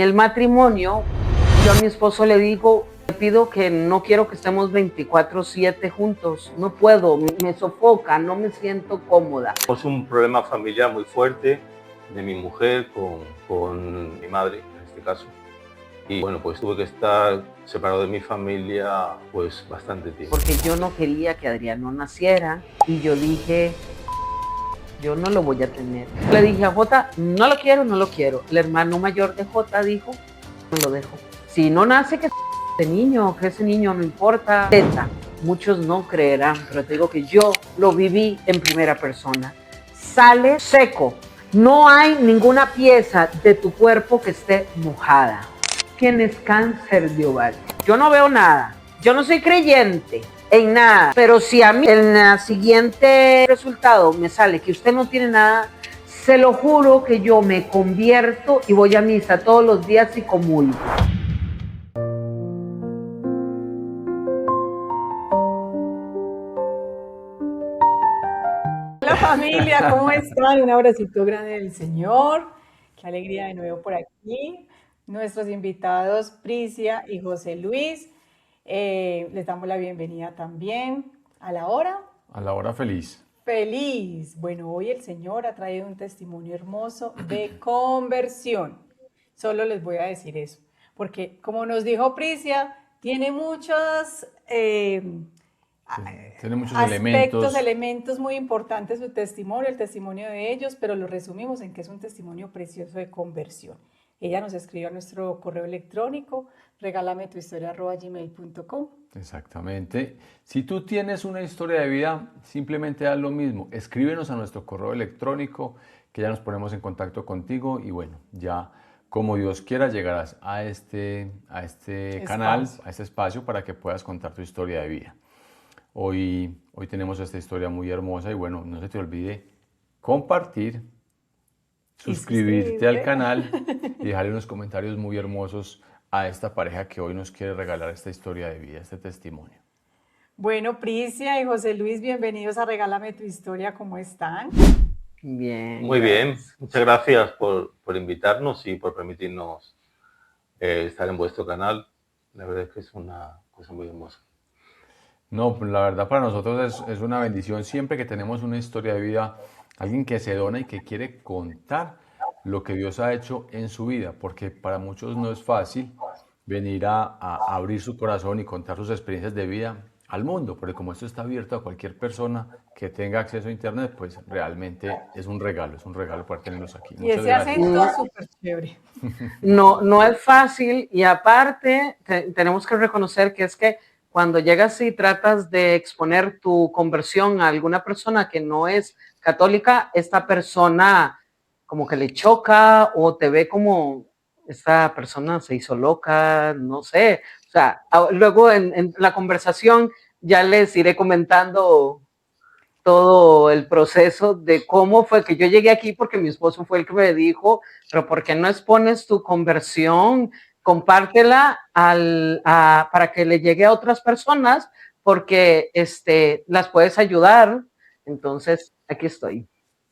El matrimonio, yo a mi esposo le digo, le pido que no quiero que estemos 24/7 juntos, no puedo, me sofoca, no me siento cómoda. Es un problema familiar muy fuerte de mi mujer con mi madre, en este caso. Y bueno, pues tuve que estar separado de mi familia pues bastante tiempo. Porque yo no quería que Adriano naciera y yo dije, yo no lo voy a tener. Le dije a Jota, no lo quiero, no lo quiero. El hermano mayor de Jota dijo, no lo dejo. Si no nace, que ese niño no importa. Teta, muchos no creerán, pero te digo que yo lo viví en primera persona. Sale seco. No hay ninguna pieza de tu cuerpo que esté mojada. Tienes cáncer de ovario. Yo no veo nada. Yo no soy creyente en nada, pero si a mí en el siguiente resultado me sale que usted no tiene nada, se lo juro que yo me convierto y voy a misa todos los días y comulgo. Hola familia, ¿cómo están? Un abracito grande del Señor. Qué alegría de nuevo por aquí. Nuestros invitados Prisia y José Luis. Les damos la bienvenida también a la hora. A la hora feliz. Feliz. Bueno, hoy el Señor ha traído un testimonio hermoso de conversión. Solo les voy a decir eso, porque como nos dijo Prisia, tiene muchos Tiene muchos elementos muy importantes su testimonio, el testimonio de ellos, pero lo resumimos en que es un testimonio precioso de conversión. Ella nos escribió a nuestro correo electrónico, regalametuhistoria@gmail.com. Exactamente. Si tú tienes una historia de vida, simplemente haz lo mismo. Escríbenos a nuestro correo electrónico, que ya nos ponemos en contacto contigo y bueno, ya como Dios quiera llegarás a este canal, a este espacio para que puedas contar tu historia de vida. Hoy tenemos esta historia muy hermosa y bueno, no se te olvide compartir, suscribirte al canal y dejarle unos comentarios muy hermosos a esta pareja que hoy nos quiere regalar esta historia de vida, este testimonio. Bueno, Prisia y José Luis, bienvenidos a Regálame tu Historia, ¿cómo están? Bien. Muy bien, muchas gracias por invitarnos y por permitirnos estar en vuestro canal. La verdad es que es una cosa muy hermosa. No, la verdad para nosotros es una bendición siempre que tenemos una historia de vida, alguien que se dona y que quiere contar lo que Dios ha hecho en su vida, porque para muchos no es fácil venir a abrir su corazón y contar sus experiencias de vida al mundo, porque como esto está abierto a cualquier persona que tenga acceso a internet, pues realmente es un regalo poder tenerlos aquí. Y Muchas ese gracias. acento súper chévere. No es fácil y aparte tenemos que reconocer que es que cuando llegas y tratas de exponer tu conversión a alguna persona que no es católica, esta persona como que le choca o te ve como esta persona se hizo loca, no sé. O sea, luego en la conversación ya les iré comentando todo el proceso de cómo fue que yo llegué aquí, porque mi esposo fue el que me dijo, pero ¿por qué no expones tu conversión? Compártela para que le llegue a otras personas, porque las puedes ayudar. Entonces, aquí estoy.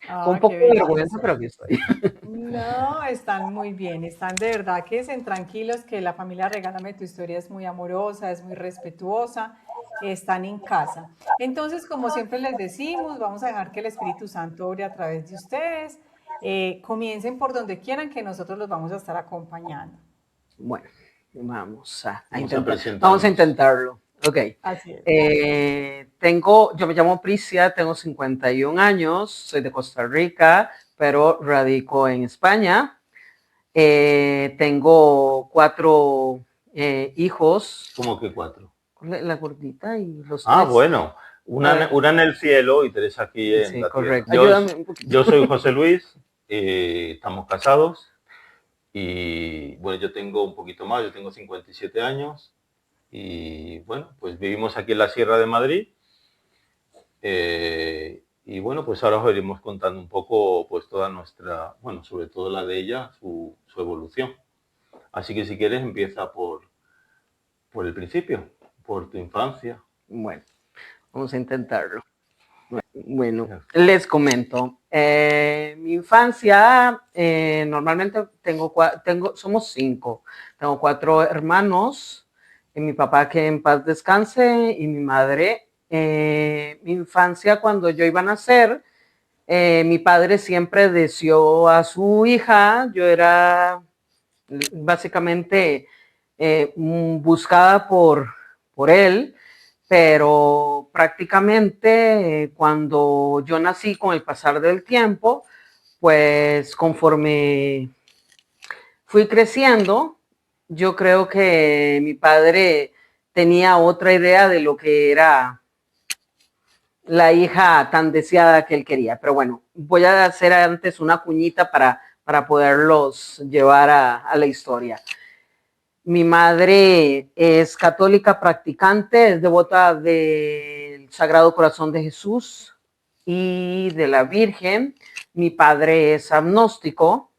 Con un poco de vergüenza, pero aquí estoy. No, están muy bien, están de verdad que estén tranquilos, que la familia Regálame tu Historia es muy amorosa, es muy respetuosa, están en casa. Entonces, como siempre les decimos, vamos a dejar que el Espíritu Santo obre a través de ustedes. Comiencen por donde quieran, que nosotros los vamos a estar acompañando. Bueno, vamos a intentarlo. Ok. Así es. Yo me llamo Prisia, tengo 51 años, soy de Costa Rica, pero radico en España. Tengo 4 hijos. ¿Cómo que 4? La gordita y los 3. Bueno, una en el cielo y 3 aquí en la correcto. tierra. Ayúdame un poquito. Yo soy José Luis, estamos casados y bueno, yo tengo un poquito más, yo tengo 57 años y bueno, pues vivimos aquí en la Sierra de Madrid y bueno, pues ahora os iremos contando un poco pues toda nuestra, bueno, sobre todo la de ella, su evolución. Así que si quieres empieza por el principio, por tu infancia. Bueno, vamos a intentarlo. Bueno, les comento. Mi infancia, normalmente somos 5. Tengo 4 hermanos, mi papá que en paz descanse y mi madre. Mi infancia, cuando yo iba a nacer, mi padre siempre deseó a su hija. Yo era básicamente buscada por él, pero prácticamente cuando yo nací, con el pasar del tiempo, pues conforme fui creciendo, yo creo que mi padre tenía otra idea de lo que era la hija tan deseada que él quería. Pero bueno, voy a hacer antes una cuñita para poderlos llevar a la historia. Mi madre es católica practicante, es devota del Sagrado Corazón de Jesús y de la Virgen. Mi padre es agnóstico.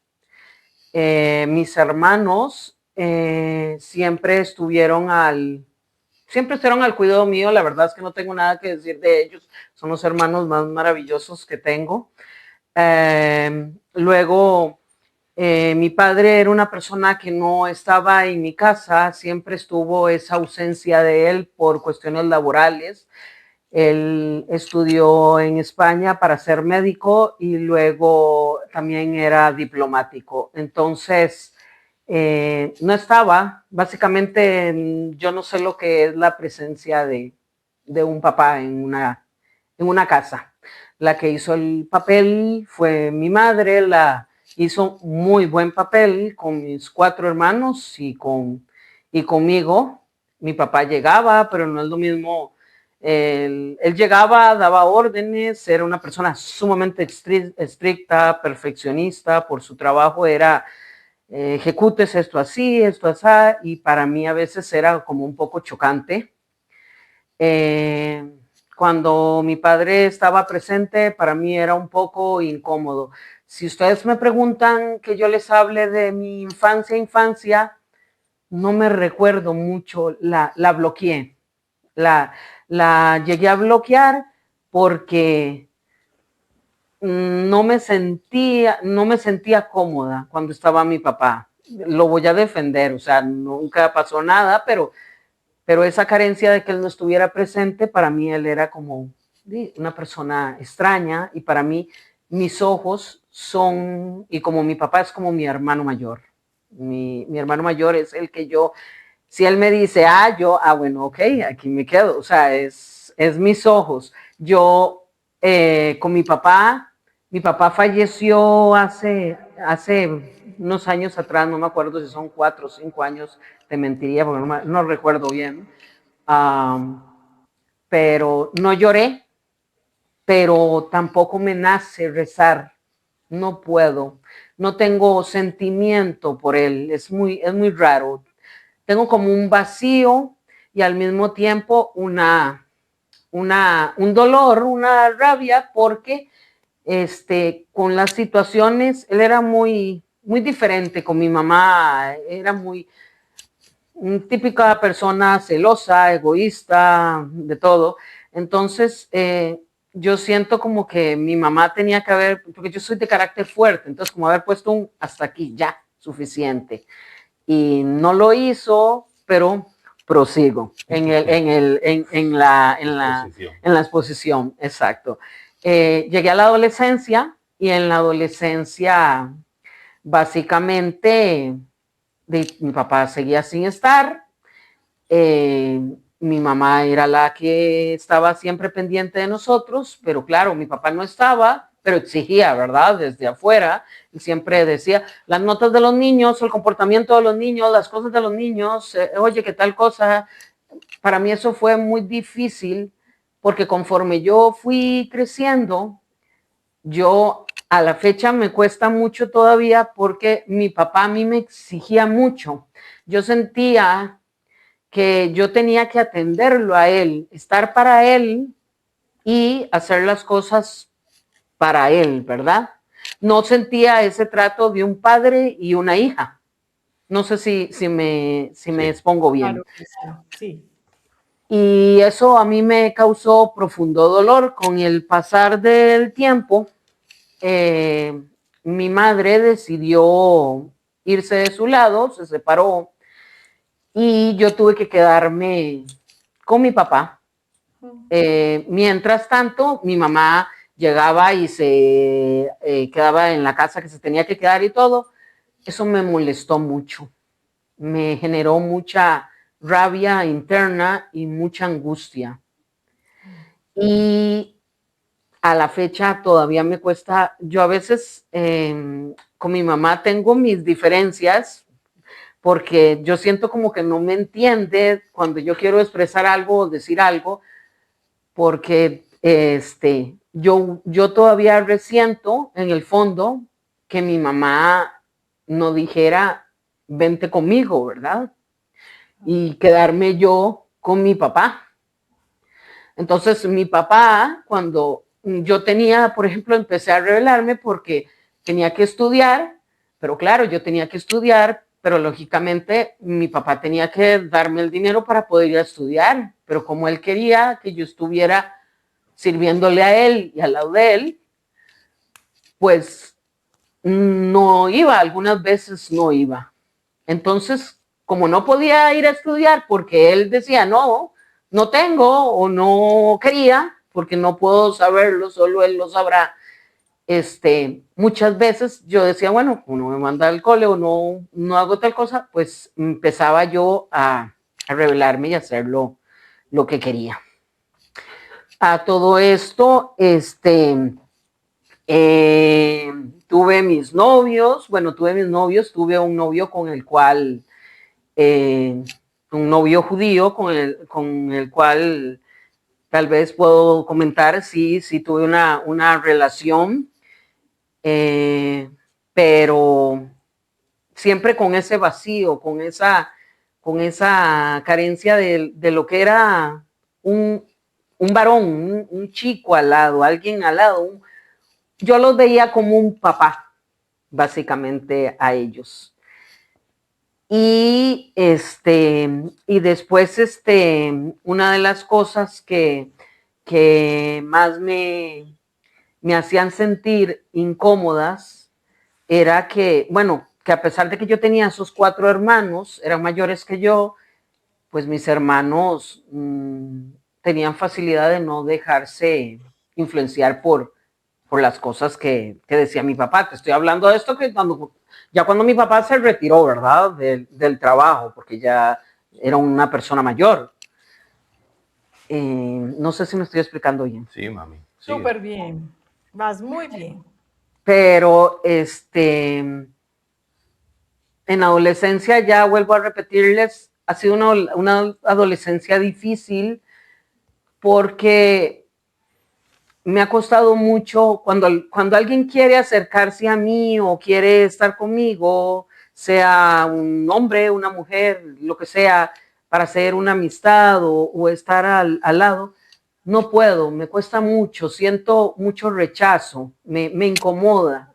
Mis hermanos siempre estuvieron al cuidado mío. La verdad es que no tengo nada que decir de ellos. Son los hermanos más maravillosos que tengo. Luego, mi padre era una persona que no estaba en mi casa, siempre estuvo esa ausencia de él por cuestiones laborales. Él estudió en España para ser médico y luego también era diplomático. Entonces, no estaba. Básicamente, yo no sé lo que es la presencia de un papá en una casa. La que hizo el papel fue mi madre. Hizo muy buen papel con mis 4 hermanos y conmigo. Mi papá llegaba, pero no es lo mismo. Él llegaba, daba órdenes, era una persona sumamente estricta, perfeccionista. Por su trabajo era ejecutes esto así, y para mí a veces era como un poco chocante. Cuando mi padre estaba presente, para mí era un poco incómodo. Si ustedes me preguntan que yo les hable de mi infancia, no me recuerdo mucho, la bloqueé. La llegué a bloquear porque no me sentía cómoda cuando estaba mi papá. Lo voy a defender, o sea, nunca pasó nada, pero esa carencia de que él no estuviera presente, para mí él era como una persona extraña, y para mí mis ojos son, y como mi papá es como mi hermano mayor. Mi hermano mayor es el que si él me dice, bueno, ok, aquí me quedo. O sea, es mis ojos. Yo, con mi papá falleció hace unos años atrás, no me acuerdo si son 4 o 5 años, te mentiría porque no recuerdo bien. Pero no lloré, pero tampoco me nace rezar. No puedo, no tengo sentimiento por él, es muy raro. Tengo como un vacío y al mismo tiempo un dolor, una rabia, porque con las situaciones, él era muy diferente con mi mamá. Era típica persona celosa, egoísta, de todo. Entonces, yo siento como que mi mamá tenía que haber, porque yo soy de carácter fuerte, entonces como haber puesto un hasta aquí, ya, suficiente. Y no lo hizo, pero prosigo en la exposición, exacto. Llegué a la adolescencia, y en la adolescencia básicamente mi papá seguía sin estar. Mi mamá era la que estaba siempre pendiente de nosotros, pero claro, mi papá no estaba, pero exigía, ¿verdad? Desde afuera, y siempre decía las notas de los niños, el comportamiento de los niños, las cosas de los niños, oye, ¿qué tal cosa? Para mí eso fue muy difícil, porque conforme yo fui creciendo, yo a la fecha me cuesta mucho todavía, porque mi papá a mí me exigía mucho. Yo sentía que yo tenía que atenderlo a él, estar para él y hacer las cosas para él, ¿verdad? No sentía ese trato de un padre y una hija. No sé si me expongo bien. Claro que sí. Y eso a mí me causó profundo dolor. Con el pasar del tiempo, mi madre decidió irse de su lado, se separó y yo tuve que quedarme con mi papá. Mientras tanto, mi mamá llegaba y se quedaba en la casa que se tenía que quedar y todo. Eso me molestó mucho, me generó mucha rabia interna y mucha angustia. Y a la fecha todavía me cuesta, yo a veces con mi mamá tengo mis diferencias porque yo siento como que no me entiende cuando yo quiero expresar algo o decir algo, porque yo todavía resiento en el fondo que mi mamá no dijera, vente conmigo, ¿verdad? Y quedarme yo con mi papá. Entonces, mi papá, cuando yo tenía, por ejemplo, empecé a rebelarme porque tenía que estudiar, pero claro, yo tenía que estudiar, pero lógicamente mi papá tenía que darme el dinero para poder ir a estudiar, pero como él quería que yo estuviera sirviéndole a él y al lado de él, pues no iba, algunas veces no iba. Entonces, como no podía ir a estudiar porque él decía, no, no tengo o no quería, porque no puedo saberlo, solo él lo sabrá. Muchas veces yo decía, bueno, uno me manda al cole o no hago tal cosa, pues empezaba yo a rebelarme y a hacer lo que quería. A todo esto, tuve mis novios, tuve un novio con el cual, un novio judío con el cual tal vez puedo comentar, sí tuve una relación, pero siempre con ese vacío, con esa carencia de lo que era un varón, un chico al lado, alguien al lado. Yo los veía como un papá, básicamente, a ellos. Y después, una de las cosas que más me hacían sentir incómodas era que, bueno, que a pesar de que yo tenía esos 4 hermanos, eran mayores que yo, pues mis hermanos tenían facilidad de no dejarse influenciar por las cosas que decía mi papá. Te estoy hablando de esto que cuando mi papá se retiró, ¿verdad? Del trabajo, porque ya era una persona mayor. No sé si me estoy explicando bien. Sí, mami. Súper bien. Vas muy bien. Pero en adolescencia, ya vuelvo a repetirles, ha sido una adolescencia difícil porque me ha costado mucho cuando alguien quiere acercarse a mí o quiere estar conmigo, sea un hombre, una mujer, lo que sea, para hacer una amistad o estar al lado, no puedo, me cuesta mucho, siento mucho rechazo, me incomoda,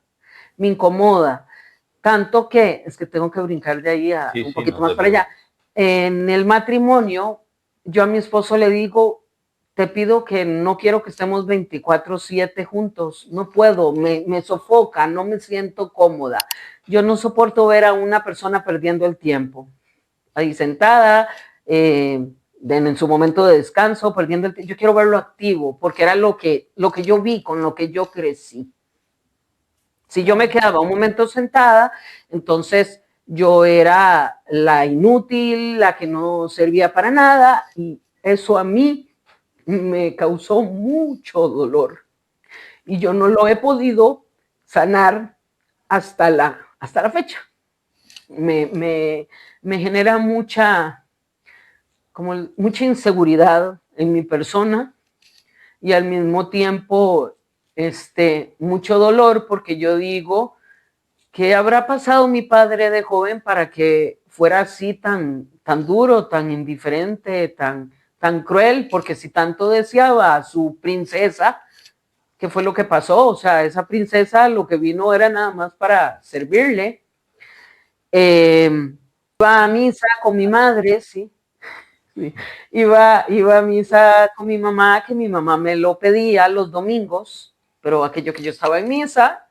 tanto que, es que tengo que brincar de ahí un poquito más para allá. En el matrimonio, yo a mi esposo le digo, te pido que no quiero que estemos 24/7 juntos, no puedo, me sofoca, no me siento cómoda. Yo no soporto ver a una persona perdiendo el tiempo, ahí sentada, en su momento de descanso, perdiendo el tiempo. Yo quiero verlo activo, porque era lo que yo vi, con lo que yo crecí. Si yo me quedaba un momento sentada, entonces yo era la inútil, la que no servía para nada, y eso a mí me causó mucho dolor. Y yo no lo he podido sanar hasta la fecha. Me genera mucha inseguridad en mi persona y al mismo tiempo mucho dolor, porque yo digo, ¿qué habrá pasado mi padre de joven para que fuera así tan duro, tan indiferente, tan cruel? Porque si tanto deseaba a su princesa, ¿qué fue lo que pasó? O sea, esa princesa lo que vino era nada más para servirle. Iba a misa con mi madre, sí. Sí. Iba a misa con mi mamá, que mi mamá me lo pedía los domingos, pero aquello que yo estaba en misa,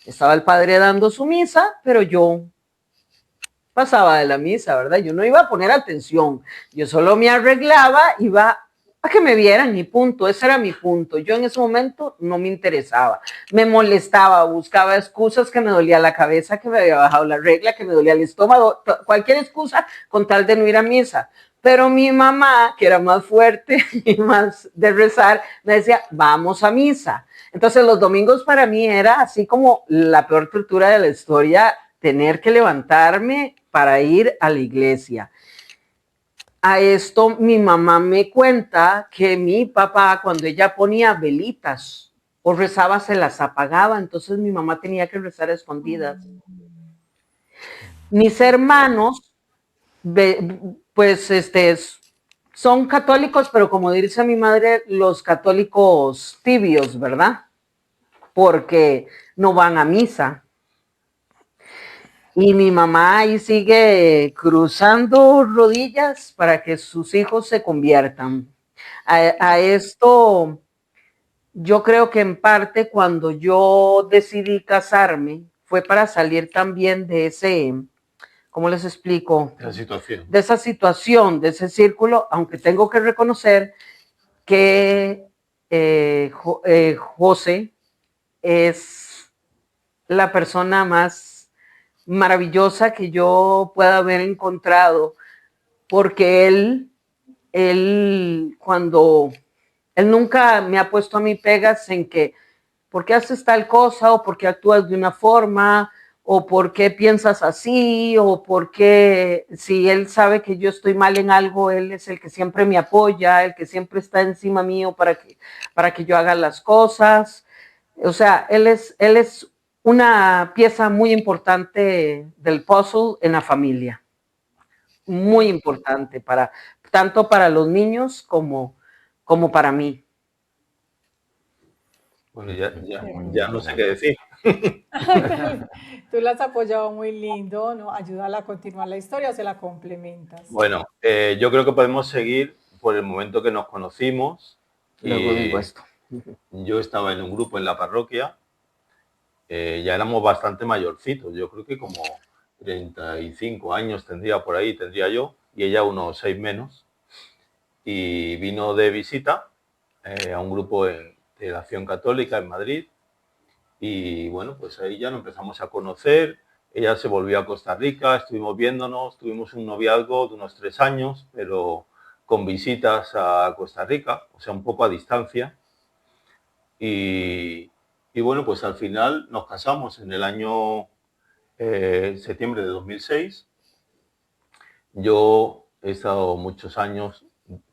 estaba el padre dando su misa, pero yo pasaba de la misa, ¿verdad? Yo no iba a poner atención, yo solo me arreglaba, iba a que me vieran y punto, ese era mi punto. Yo en ese momento no me interesaba, me molestaba, buscaba excusas, que me dolía la cabeza, que me había bajado la regla, que me dolía el estómago, cualquier excusa con tal de no ir a misa. Pero mi mamá, que era más fuerte y más de rezar, me decía, vamos a misa. Entonces los domingos para mí era así como la peor tortura de la historia, tener que levantarme para ir a la iglesia. A esto mi mamá me cuenta que mi papá, cuando ella ponía velitas o rezaba, se las apagaba, entonces mi mamá tenía que rezar a escondidas. Mis hermanos, pues son católicos, pero como dice mi madre, los católicos tibios, ¿verdad? Porque no van a misa. Y mi mamá ahí sigue cruzando rodillas para que sus hijos se conviertan. A esto, yo creo que en parte cuando yo decidí casarme fue para salir también de ese, ¿cómo les explico? La situación. De esa situación, de ese círculo, aunque tengo que reconocer que José es la persona más maravillosa que yo pueda haber encontrado, porque cuando él nunca me ha puesto a mí pegas en que, ¿por qué haces tal cosa? O ¿por qué actúas de una forma? O ¿por qué piensas así? O ¿por qué, si él sabe que yo estoy mal en algo, él es el que siempre me apoya, el que siempre está encima mío para que yo haga las cosas? O sea, él es una pieza muy importante del puzzle en la familia. Muy importante para, tanto para los niños como para mí. Bueno, ya no sé Bueno, qué decir. Tú la has apoyado muy lindo, ¿no? Ayúdala a continuar la historia o se la complementas. Bueno, yo creo que podemos seguir por el momento que nos conocimos. Luego digo Y esto. yo estaba en un grupo en la parroquia, ya éramos bastante mayorcitos, yo creo que como 35 años tendría yo, y ella unos 6 menos. Y vino de visita a un grupo de la Acción Católica en Madrid. Y bueno, pues ahí ya nos empezamos a conocer. Ella se volvió a Costa Rica, estuvimos viéndonos, tuvimos un noviazgo de unos 3 años, pero con visitas a Costa Rica, o sea, un poco a distancia. Y bueno, pues al final nos casamos en el año septiembre de 2006. Yo he estado muchos años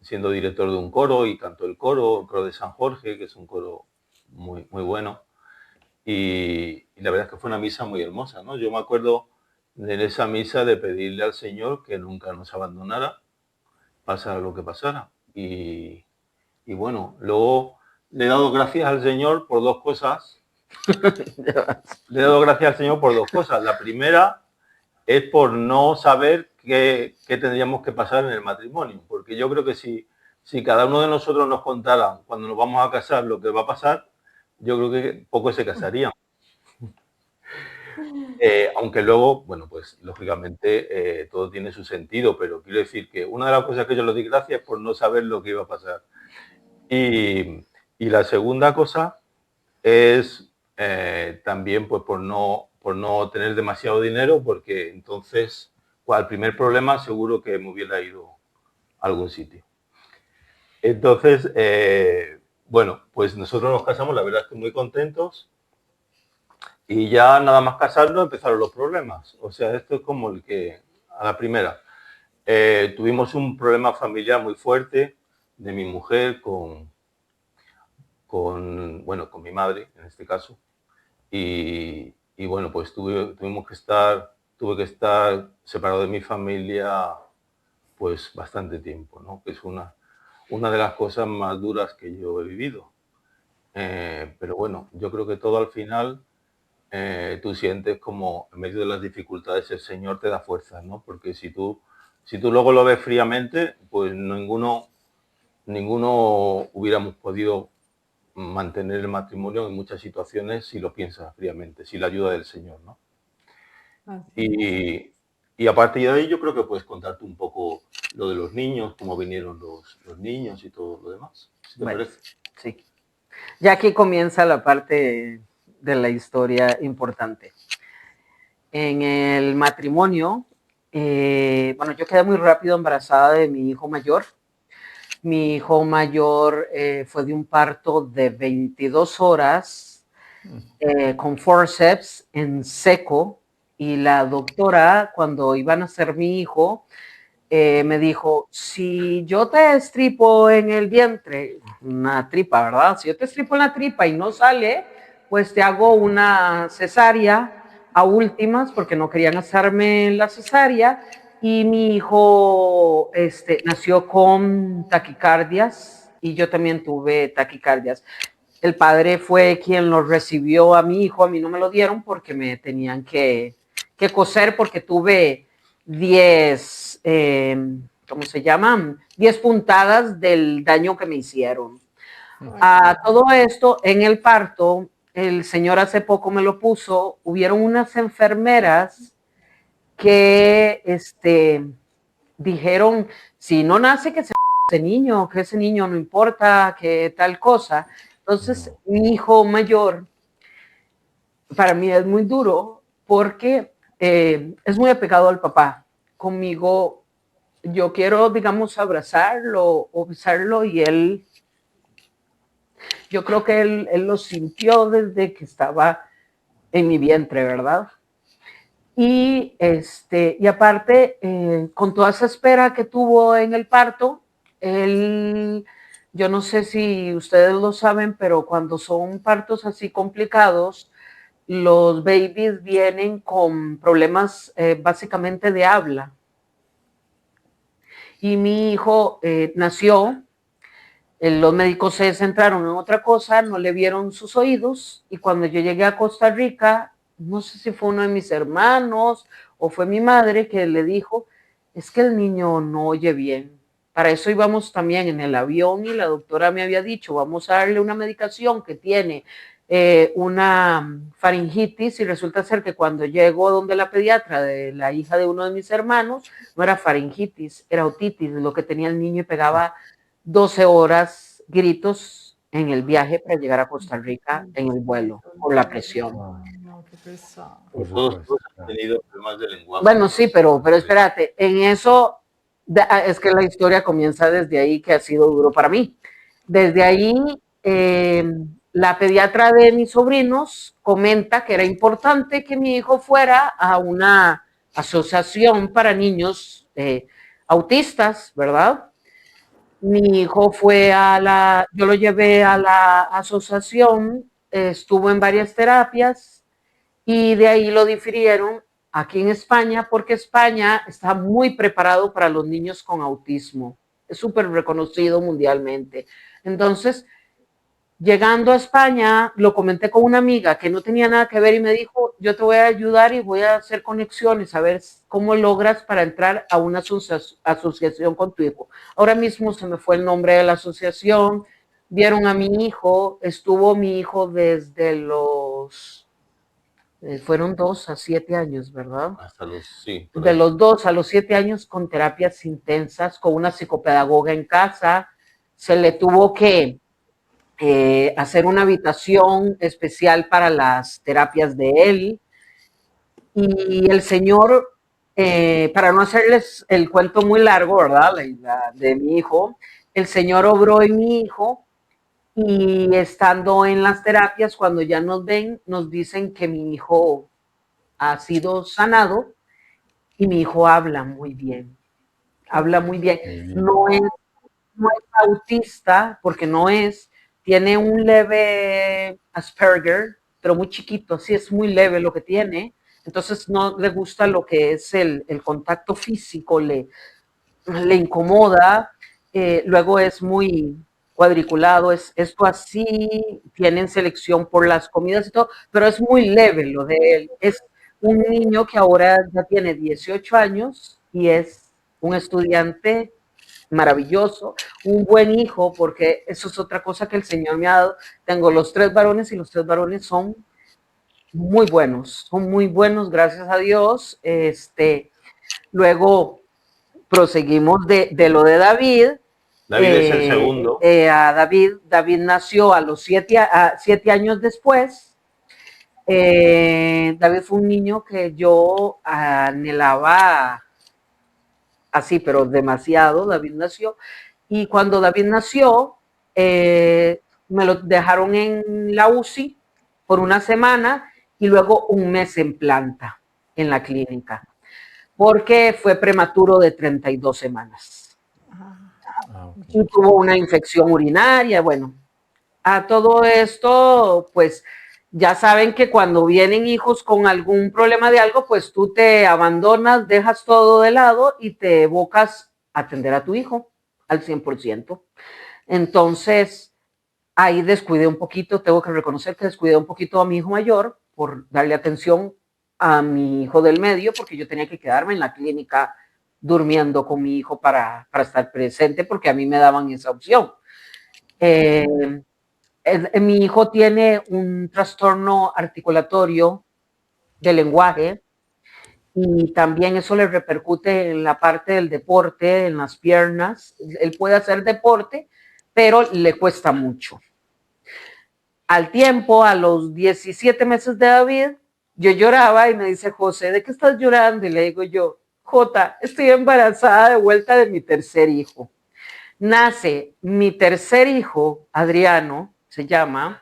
siendo director de un coro y canto el coro de San Jorge, que es un coro muy, muy bueno. Y la verdad es que fue una misa muy hermosa, ¿no? Yo me acuerdo de esa misa de pedirle al Señor que nunca nos abandonara, pasara lo que pasara. Y bueno, luego le he dado gracias al Señor por dos cosas. Le he dado gracias al Señor por dos cosas. La primera es por no saber qué tendríamos que pasar en el matrimonio, porque yo creo que si cada uno de nosotros nos contara cuando nos vamos a casar lo que va a pasar, yo creo que pocos se casarían. Aunque luego, bueno, pues lógicamente todo tiene su sentido, pero quiero decir que una de las cosas que yo le di gracias es por no saber lo que iba a pasar. Y la segunda cosa es también pues por no tener demasiado dinero, porque entonces al primer problema seguro que me hubiera ido a algún sitio. Entonces, bueno, pues nosotros nos casamos, la verdad es que muy contentos, y ya nada más casarnos empezaron los problemas. O sea, esto es como el que a la primera. Tuvimos un problema familiar muy fuerte de mi mujer bueno, con mi madre, en este caso. Y bueno, pues tuve que estar separado de mi familia pues bastante tiempo, ¿no? Que es una de las cosas más duras que yo he vivido. Pero bueno, yo creo que todo al final tú sientes como en medio de las dificultades el Señor te da fuerzas, ¿no? Porque si tú Si tú luego lo ves fríamente, pues ninguno hubiéramos podido mantener el matrimonio en muchas situaciones si lo piensas fríamente, sin la ayuda del Señor, ¿no? Y aparte de ahí, yo creo que puedes contarte un poco lo de los niños, cómo vinieron los niños y todo lo demás. ¿Sí te parece? Sí. Ya aquí comienza la parte de la historia importante. En el matrimonio, bueno, yo quedé muy rápido embarazada de mi hijo mayor. Mi hijo mayor fue de un parto de 22 horas con forceps en seco, y la doctora, cuando iban a nacer mi hijo, me dijo, si yo te estripo en el vientre, una tripa, ¿verdad? Si yo te estripo en la tripa y no sale, pues te hago una cesárea a últimas, porque no querían hacerme la cesárea, y mi hijo nació con taquicardias y yo también tuve taquicardias. El padre fue quien lo recibió a mi hijo, a mí no me lo dieron porque me tenían que coser, porque tuve 10, ¿cómo se llaman? 10 puntadas del daño que me hicieron. A todo esto, en el parto, el señor hace poco me lo puso, hubieron unas enfermeras que dijeron, si no nace, que ese niño no importa, que tal cosa. Entonces, mi hijo mayor, para mí es muy duro porque es muy apegado al papá. Conmigo, yo quiero, digamos, abrazarlo o besarlo, y él, yo creo que él lo sintió desde que estaba en mi vientre, ¿verdad? Y aparte, con toda esa espera que tuvo en el parto, él, yo no sé si ustedes lo saben, pero cuando son partos así complicados, los babies vienen con problemas básicamente de habla. Y mi hijo nació, los médicos se centraron en otra cosa, no le vieron sus oídos, y cuando yo llegué a Costa Rica, no sé si fue uno de mis hermanos o fue mi madre que le dijo, es que el niño no oye bien. Para eso íbamos también en el avión y la doctora me había dicho, vamos a darle una medicación que tiene una faringitis, y resulta ser que cuando llegó donde la pediatra de la hija de uno de mis hermanos, no era faringitis, era otitis, lo que tenía el niño, y pegaba 12 horas gritos en el viaje para llegar a Costa Rica en el vuelo, por la presión. No, qué pesado. Todos han tenido problemas de lenguaje. Bueno, sí, pero espérate, en eso es que la historia comienza desde ahí, que ha sido duro para mí. Desde ahí, la pediatra de mis sobrinos comenta que era importante que mi hijo fuera a una asociación para niños autistas, ¿verdad? Mi hijo fue yo lo llevé a la asociación, estuvo en varias terapias, y de ahí lo difirieron aquí en España, porque España está muy preparado para los niños con autismo. Es súper reconocido mundialmente. Entonces, llegando a España, lo comenté con una amiga que no tenía nada que ver, y me dijo, yo te voy a ayudar y voy a hacer conexiones, a ver cómo logras para entrar a una asociación con tu hijo. Ahora mismo se me fue el nombre de la asociación. Vieron a mi hijo, estuvo mi hijo desde fueron 2 a 7 años, ¿verdad? Sí. De los 2 a los 7 años con terapias intensas, con una psicopedagoga en casa. Se le tuvo que hacer una habitación especial para las terapias de él. Y el señor, para no hacerles el cuento muy largo, ¿verdad? La de mi hijo, el señor obró en mi hijo, y estando en las terapias, cuando ya nos ven, nos dicen que mi hijo ha sido sanado, y mi hijo habla muy bien. Habla muy bien. No es autista, porque no es, tiene un leve Asperger, pero muy chiquito, así es muy leve lo que tiene. Entonces no le gusta lo que es el contacto físico, le incomoda. Luego es muy cuadriculado, es esto así, tienen selección por las comidas y todo, pero es muy leve lo de él. Es un niño que ahora ya tiene 18 años y es un estudiante maravilloso, un buen hijo, porque eso es otra cosa que el Señor me ha dado. Tengo los 3 varones y los 3 varones son muy buenos, gracias a Dios. Luego proseguimos de lo de David. David es el segundo. A David nació a los 7 años después. David fue un niño que yo anhelaba así, pero demasiado. David nació. Y cuando David nació, me lo dejaron en la UCI por una semana y luego un mes en planta en la clínica, porque fue prematuro de 32 semanas. Y tuvo una infección urinaria. Bueno, a todo esto, pues ya saben que cuando vienen hijos con algún problema de algo, pues tú te abandonas, dejas todo de lado y te evocas a atender a tu hijo al 100%. Entonces, ahí descuidé un poquito, tengo que reconocer que descuidé un poquito a mi hijo mayor por darle atención a mi hijo del medio, porque yo tenía que quedarme en la clínica durmiendo con mi hijo para estar presente, porque a mí me daban esa opción. Mi hijo tiene un trastorno articulatorio de lenguaje y también eso le repercute en la parte del deporte, en las piernas. Él puede hacer deporte, pero le cuesta mucho. Al tiempo, a los 17 meses de David, yo lloraba y me dice, José, ¿de qué estás llorando? Y le digo yo, Jota, estoy embarazada de vuelta de mi tercer hijo. Nace mi tercer hijo, Adriano, se llama,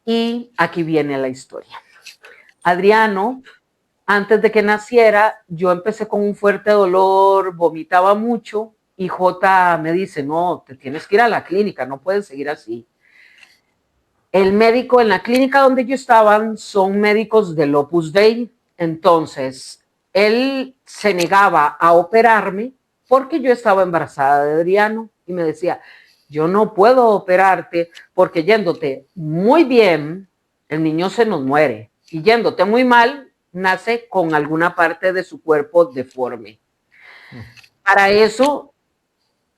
y aquí viene la historia. Adriano, antes de que naciera, yo empecé con un fuerte dolor, vomitaba mucho, y Jota me dice, no, te tienes que ir a la clínica, no puedes seguir así. El médico en la clínica donde yo estaba son médicos del Opus Dei, entonces él se negaba a operarme porque yo estaba embarazada de Adriano y me decía, yo no puedo operarte porque yéndote muy bien, el niño se nos muere y yéndote muy mal, nace con alguna parte de su cuerpo deforme. Para eso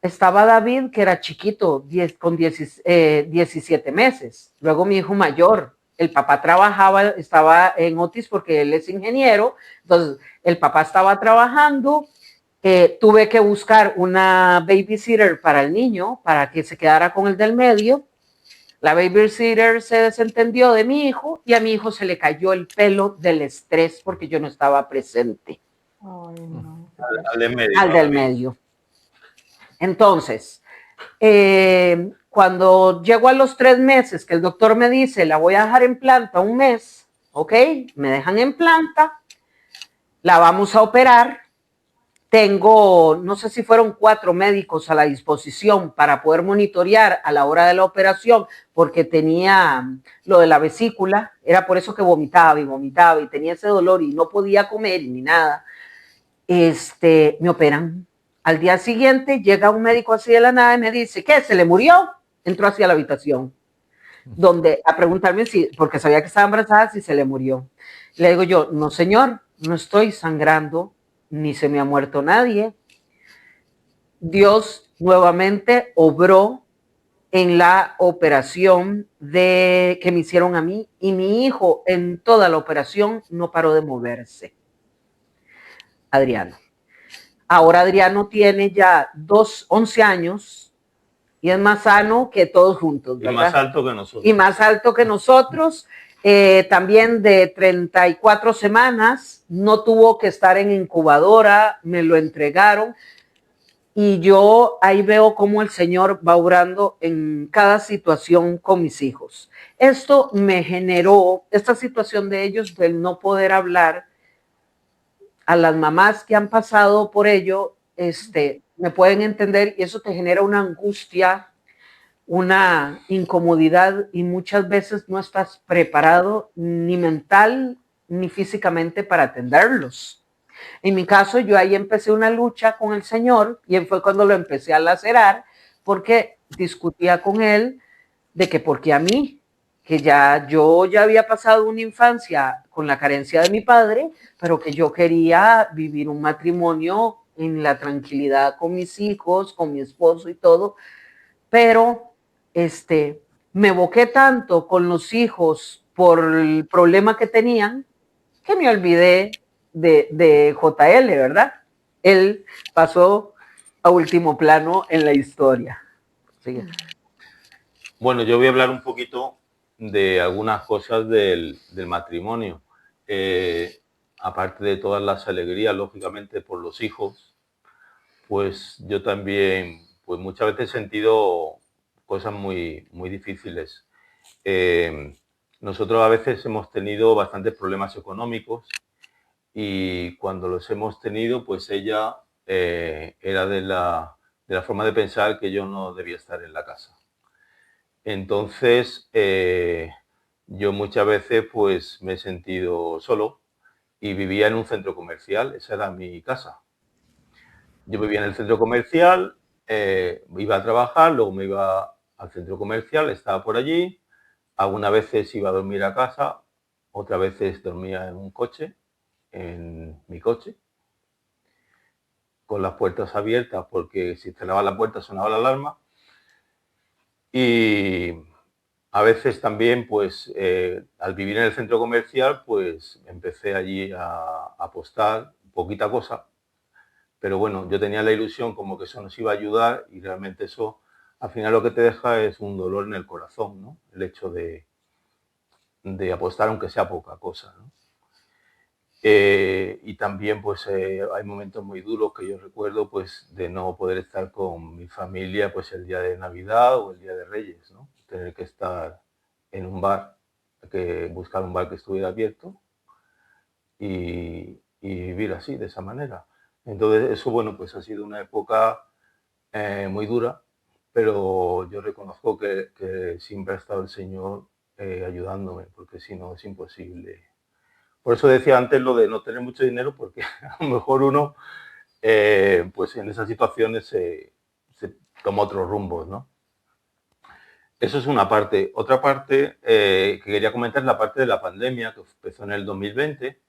estaba David, que era chiquito, con 17 meses. Luego mi hijo mayor, el papá trabajaba, estaba en Otis porque él es ingeniero, entonces el papá estaba trabajando, tuve que buscar una babysitter para el niño, para que se quedara con el del medio. La babysitter se desentendió de mi hijo y a mi hijo se le cayó el pelo del estrés porque yo no estaba presente. Ay, no. Al del medio. Entonces, cuando llego a los 3 meses que el doctor me dice, la voy a dejar en planta un mes, ok, me dejan en planta, la vamos a operar. Tengo, no sé si fueron 4 médicos a la disposición para poder monitorear a la hora de la operación, porque tenía lo de la vesícula, era por eso que vomitaba y tenía ese dolor y no podía comer ni nada. Me operan. Al día siguiente llega un médico así de la nada y me dice, ¿qué? ¿Se le murió? Entró hacia la habitación, donde a preguntarme si, porque sabía que estaba embarazada, si se le murió. Le digo yo, no señor, no estoy sangrando, ni se me ha muerto nadie. Dios nuevamente obró en la operación que me hicieron a mí y mi hijo en toda la operación no paró de moverse. Adriano. Ahora Adriano tiene ya 11 años y es más sano que todos juntos, ¿verdad? Y más alto que nosotros. Y más alto que nosotros. También de 34 semanas, no tuvo que estar en incubadora, me lo entregaron. Y yo ahí veo cómo el Señor va obrando en cada situación con mis hijos. Esto me generó, esta situación de ellos, del no poder hablar, a las mamás que han pasado por ello, me pueden entender y eso te genera una angustia, una incomodidad y muchas veces no estás preparado ni mental ni físicamente para atenderlos. En mi caso, yo ahí empecé una lucha con el Señor y fue cuando lo empecé a lacerar porque discutía con él de que porque a mí, que yo ya había pasado una infancia con la carencia de mi padre, pero que yo quería vivir un matrimonio en la tranquilidad con mis hijos, con mi esposo y todo, pero me evoqué tanto con los hijos por el problema que tenían que me olvidé de JL, ¿verdad? Él pasó a último plano en la historia. Sí. Bueno, yo voy a hablar un poquito de algunas cosas del matrimonio. Aparte de todas las alegrías, lógicamente, por los hijos, pues yo también, pues muchas veces he sentido cosas muy, muy difíciles. Nosotros a veces hemos tenido bastantes problemas económicos y cuando los hemos tenido, pues ella era de la forma de pensar que yo no debía estar en la casa. Entonces, yo muchas veces pues me he sentido solo y vivía en un centro comercial, esa era mi casa. Yo vivía en el centro comercial, iba a trabajar, luego me iba al centro comercial, estaba por allí, algunas veces iba a dormir a casa, otras veces dormía en un coche, en mi coche, con las puertas abiertas porque si cerraba la puerta sonaba la alarma. Y a veces también, pues, al vivir en el centro comercial, pues empecé allí a apostar poquita cosa, pero bueno, yo tenía la ilusión como que eso nos iba a ayudar y realmente eso, al final lo que te deja es un dolor en el corazón, ¿no? El hecho de apostar aunque sea poca cosa, ¿no? Y también pues hay momentos muy duros que yo recuerdo pues de no poder estar con mi familia pues el día de Navidad o el día de Reyes, ¿no? Tener que estar en un bar, que buscar un bar que estuviera abierto y vivir así, de esa manera. Entonces eso, bueno, pues ha sido una época muy dura, pero yo reconozco que siempre ha estado el Señor ayudándome, porque si no es imposible. Por eso decía antes lo de no tener mucho dinero, porque a lo mejor uno, pues en esas situaciones se toma otros rumbos, ¿no? Eso es una parte. Otra parte que quería comentar es la parte de la pandemia, que empezó en el 2020,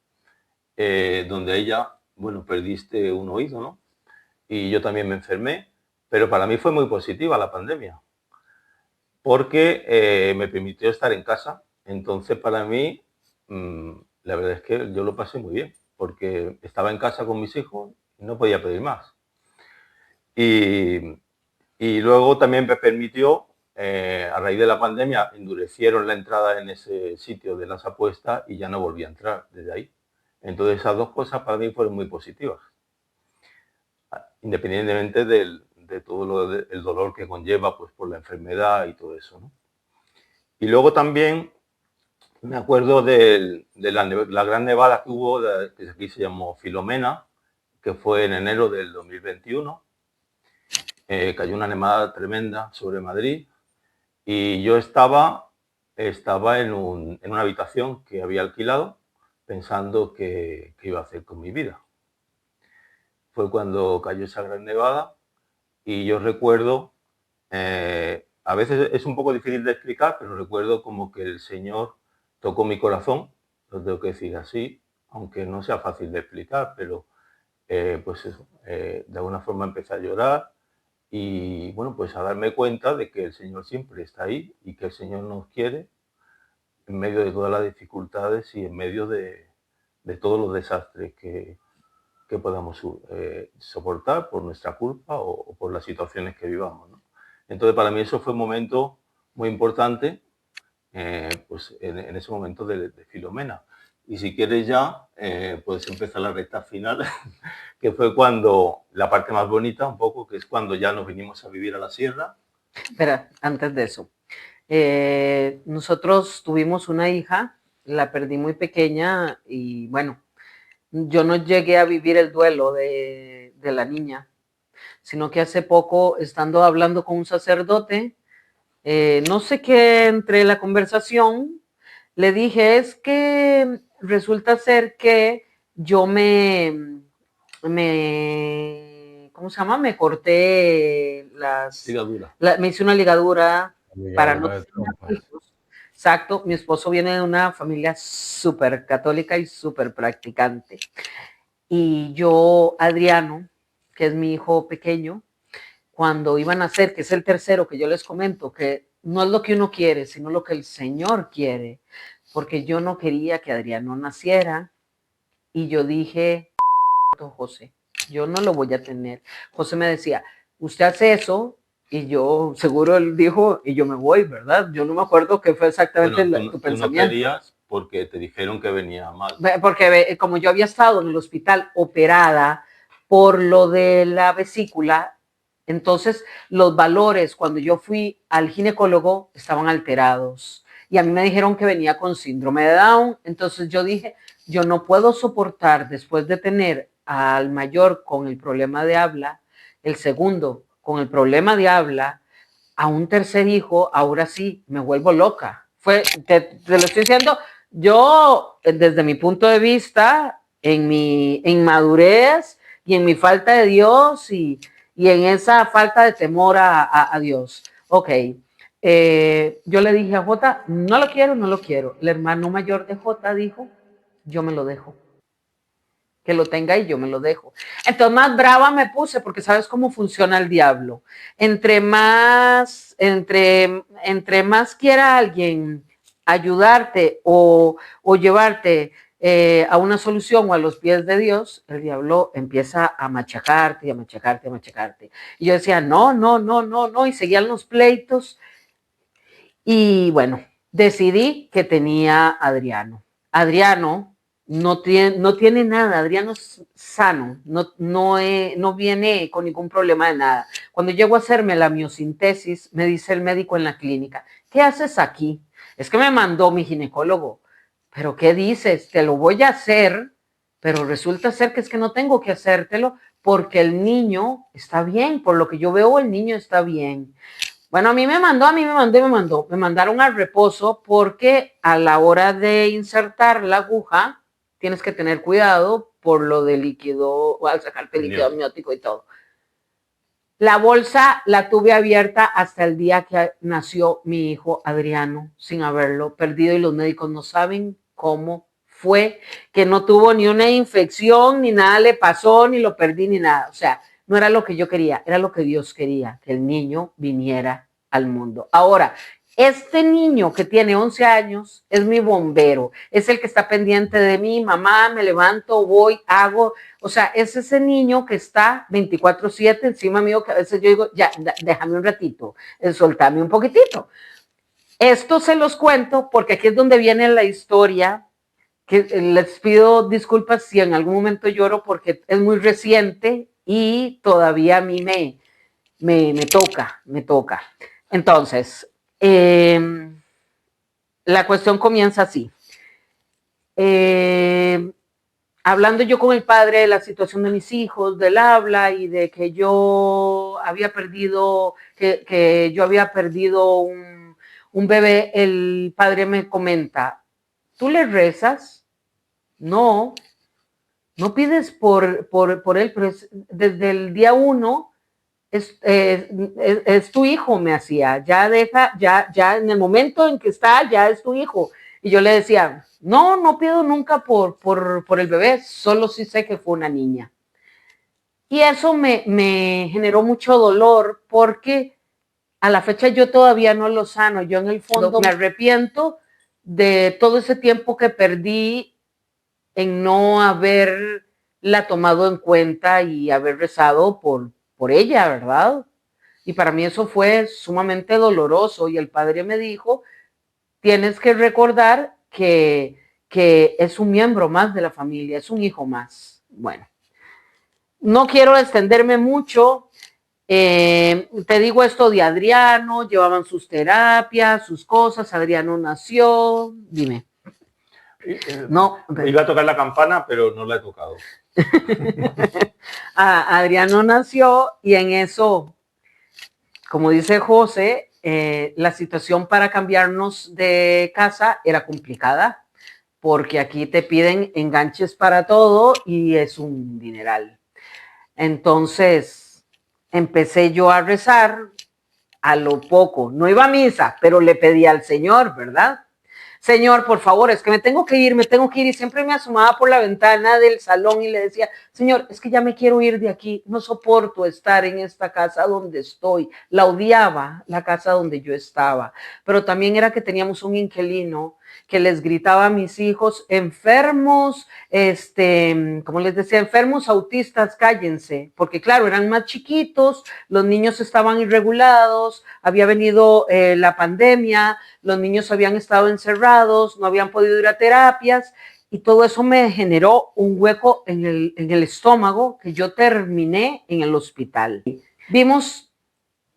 donde ella, bueno, perdiste un oído, ¿no? Y yo también me enfermé, pero para mí fue muy positiva la pandemia, porque me permitió estar en casa. Entonces, para mí, la verdad es que yo lo pasé muy bien, porque estaba en casa con mis hijos y no podía pedir más. Y, y luego también me permitió, a raíz de la pandemia, endurecieron la entrada en ese sitio de las apuestas y ya no volví a entrar desde ahí. Entonces, esas dos cosas para mí fueron muy positivas, independientemente de todo el dolor que conlleva pues, por la enfermedad y todo eso, ¿no? Y luego también me acuerdo de la gran nevada que hubo, que aquí se llamó Filomena, que fue en enero del 2021. Cayó una nevada tremenda sobre Madrid y yo estaba en una habitación que había alquilado pensando qué iba a hacer con mi vida. Fue cuando cayó esa gran nevada y yo recuerdo, a veces es un poco difícil de explicar, pero recuerdo como que el Señor tocó mi corazón, lo tengo que decir así, aunque no sea fácil de explicar, pero pues eso, de alguna forma empecé a llorar y bueno, pues a darme cuenta de que el Señor siempre está ahí y que el Señor nos quiere en medio de todas las dificultades y en medio de todos los desastres que podamos soportar por nuestra culpa o por las situaciones que vivamos, ¿no? Entonces, para mí eso fue un momento muy importante, pues en ese momento de Filomena. Y si quieres ya, puedes empezar la recta final, que fue cuando, la parte más bonita un poco, que es cuando ya nos vinimos a vivir a la sierra. Espera, antes de eso. Nosotros tuvimos una hija, la perdí muy pequeña y bueno, yo no llegué a vivir el duelo de la niña, sino que hace poco, estando hablando con un sacerdote, no sé qué entre la conversación, le dije, es que resulta ser que yo ¿cómo se llama? Me corté me hice una ligadura para no tener hijos. Exacto, mi esposo viene de una familia súper católica y súper practicante. Y yo, Adriano, que es mi hijo pequeño, cuando iban a nacer, que es el tercero que yo les comento, que no es lo que uno quiere, sino lo que el Señor quiere, porque yo no quería que Adriano naciera y yo dije, José, yo no lo voy a tener. José me decía, usted hace eso y yo, seguro él dijo, y yo me voy, ¿verdad? Yo no me acuerdo qué fue exactamente tu pensamiento. Tú no querías porque te dijeron que venía mal. Porque como yo había estado en el hospital operada por lo de la vesícula, entonces los valores cuando yo fui al ginecólogo estaban alterados. Y a mí me dijeron que venía con síndrome de Down. Entonces yo dije, yo no puedo soportar después de tener al mayor con el problema de habla, el segundo con el problema de habla, a un tercer hijo, ahora sí, me vuelvo loca. Te lo estoy diciendo, yo desde mi punto de vista, en mi inmadurez y en mi falta de Dios y en esa falta de temor a Dios. Ok, yo le dije a Jota, no lo quiero, no lo quiero. El hermano mayor de Jota dijo, yo me lo dejo. Que lo tenga y yo me lo dejo. Entonces más brava me puse porque sabes cómo funciona el diablo. Entre más quiera alguien ayudarte o llevarte a una solución o a los pies de Dios, el diablo empieza a machacarte y a machacarte, a machacarte. Y yo decía, no, no, no, no, no, y seguían los pleitos. Y bueno, decidí que tenía Adriano. Adriano no tiene nada, Adriano es sano, no viene con ningún problema de nada. Cuando llego a hacerme la miosintesis, me dice el médico en la clínica, ¿qué haces aquí? Es que me mandó mi ginecólogo. ¿Pero qué dices? Te lo voy a hacer, pero resulta ser que es que no tengo que hacértelo porque el niño está bien, por lo que yo veo el niño está bien. Bueno, me mandaron al reposo porque a la hora de insertar la aguja tienes que tener cuidado por lo de líquido, al sacarte líquido amniótico y todo. La bolsa la tuve abierta hasta el día que nació mi hijo Adriano, sin haberlo perdido, y los médicos no saben cómo fue, que no tuvo ni una infección, ni nada le pasó, ni lo perdí, ni nada. O sea, no era lo que yo quería, era lo que Dios quería, que el niño viniera al mundo. Ahora, este niño que tiene 11 años es mi bombero, es el que está pendiente de mí, mamá, me levanto, voy, hago, o sea, es ese niño que está 24/7 encima mío, que a veces yo digo, ya, déjame un ratito, soltame un poquitito. Esto se los cuento porque aquí es donde viene la historia, que les pido disculpas si en algún momento lloro porque es muy reciente y todavía a mí me toca. Entonces, la cuestión comienza así. Hablando yo con el padre de la situación de mis hijos, del habla y de que yo había perdido, que yo había perdido un bebé, el padre me comenta, ¿tú le rezas? No pides por él, pero desde el día 1 es tu hijo, me hacía, ya en el momento en que está, ya es tu hijo. Y yo le decía, no pido nunca por el bebé, solo sí sé que fue una niña. Y eso me generó mucho dolor porque a la fecha yo todavía no lo sano. Yo en el fondo me arrepiento de todo ese tiempo que perdí en no haberla tomado en cuenta y haber rezado por ella, ¿verdad? Y para mí eso fue sumamente doloroso. Y el padre me dijo, tienes que recordar que es un miembro más de la familia, es un hijo más. Bueno, no quiero extenderme mucho. Te digo esto de Adriano, llevaban sus terapias, sus cosas, Adriano nació, dime. No, iba a tocar la campana, pero no la he tocado. Adriano nació y en eso, como dice José, la situación para cambiarnos de casa era complicada porque aquí te piden enganches para todo y es un dineral. Entonces empecé yo a rezar a lo poco. No iba a misa, pero le pedí al Señor, ¿verdad? Señor, por favor, es que me tengo que ir, y siempre me asomaba por la ventana del salón y le decía, Señor, es que ya me quiero ir de aquí, no soporto estar en esta casa donde estoy. La odiaba, la casa donde yo estaba, pero también era que teníamos un inquilino que les gritaba a mis hijos, enfermos, como les decía, enfermos autistas, cállense, porque claro, eran más chiquitos, los niños estaban irregulados, había venido la pandemia, los niños habían estado encerrados, no habían podido ir a terapias, y todo eso me generó un hueco en el estómago que yo terminé en el hospital. Vimos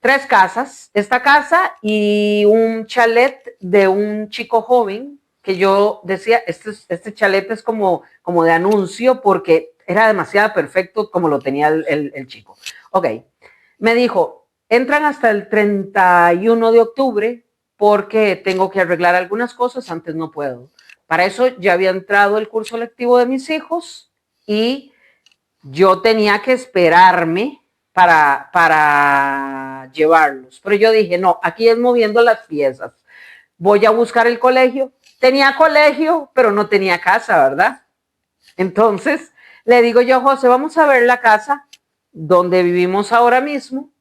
3 casas, esta casa y un chalet de un chico joven que yo decía, este chalet es como de anuncio porque era demasiado perfecto como lo tenía el chico. Ok, me dijo, entran hasta el 31 de octubre porque tengo que arreglar algunas cosas, antes no puedo. Para eso ya había entrado el curso lectivo de mis hijos y yo tenía que esperarme para llevarlos. Pero yo dije, no, aquí es moviendo las piezas. Voy a buscar el colegio. Tenía colegio, pero no tenía casa, ¿verdad? Entonces le digo yo, José, vamos a ver la casa donde vivimos ahora mismo.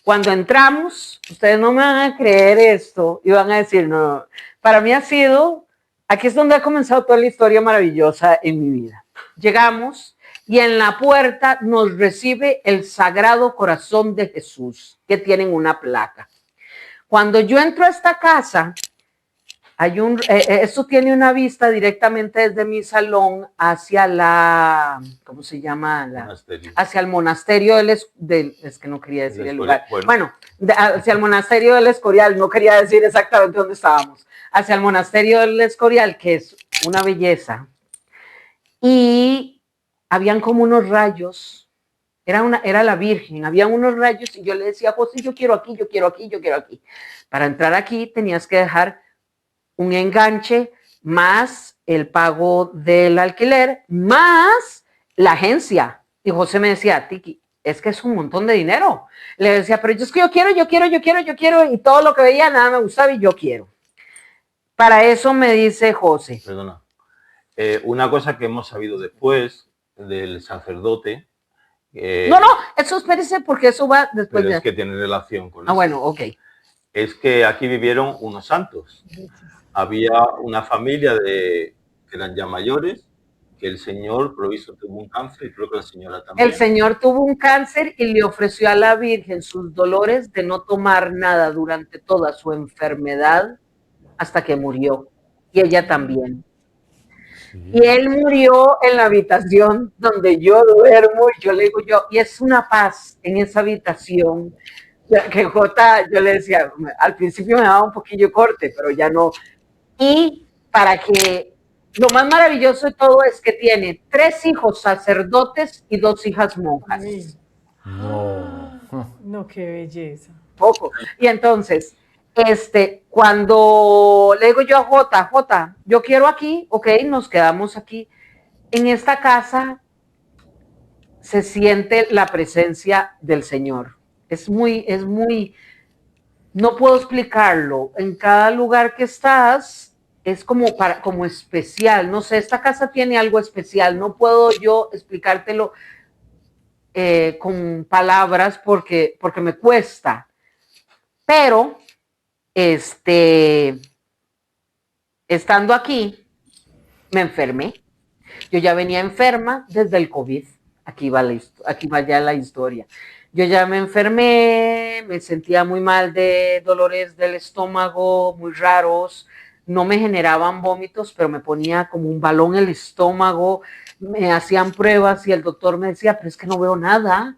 Cuando entramos, ustedes no me van a creer esto y van a decir, no, para mí ha sido, aquí es donde ha comenzado toda la historia maravillosa en mi vida. Llegamos y en la puerta nos recibe el Sagrado Corazón de Jesús, que tienen una placa. Cuando yo entro a esta casa, esto tiene una vista directamente desde mi salón hacia la, ¿cómo se llama? Monasterio. Hacia el monasterio es que no quería decir el lugar. Bueno, hacia el monasterio del Escorial, no quería decir exactamente dónde estábamos. Hacia el monasterio del Escorial, que es una belleza. Y habían como unos rayos, era la Virgen, habían unos rayos y yo le decía, José, yo quiero aquí, yo quiero aquí, yo quiero aquí. Para entrar aquí tenías que dejar un enganche más el pago del alquiler, más la agencia. Y José me decía, Tiki, es que es un montón de dinero. Le decía, pero es que yo quiero, y todo lo que veía nada me gustaba y yo quiero. Para eso me dice José. Perdona. Una cosa que hemos sabido después del sacerdote. No, eso espérese porque eso va después. Pero es que tiene relación con eso. Bueno, ok. Es que aquí vivieron unos santos. Había una familia que eran ya mayores, que el señor proviso tuvo un cáncer y creo que la señora también. El señor tuvo un cáncer y le ofreció a la Virgen sus dolores de no tomar nada durante toda su enfermedad hasta que murió. Y ella también. Y él murió en la habitación donde yo duermo y yo le digo y es una paz en esa habitación que yo le decía, al principio me daba un poquillo corte, pero ya no. Y para que lo más maravilloso de todo es que tiene 3 hijos sacerdotes y 2 hijas monjas. No, qué belleza. Poco. Y entonces, cuando le digo yo a Jota, yo quiero aquí, ok, nos quedamos aquí. En esta casa se siente la presencia del Señor. Es muy, no puedo explicarlo. En cada lugar que estás es como especial. No sé, esta casa tiene algo especial. No puedo yo explicártelo con palabras porque me cuesta. Pero estando aquí, me enfermé. Yo ya venía enferma desde el COVID. Aquí va ya la historia. Yo ya me enfermé, me sentía muy mal de dolores del estómago, muy raros. No me generaban vómitos, pero me ponía como un balón en el estómago. Me hacían pruebas y el doctor me decía, pero es que no veo nada.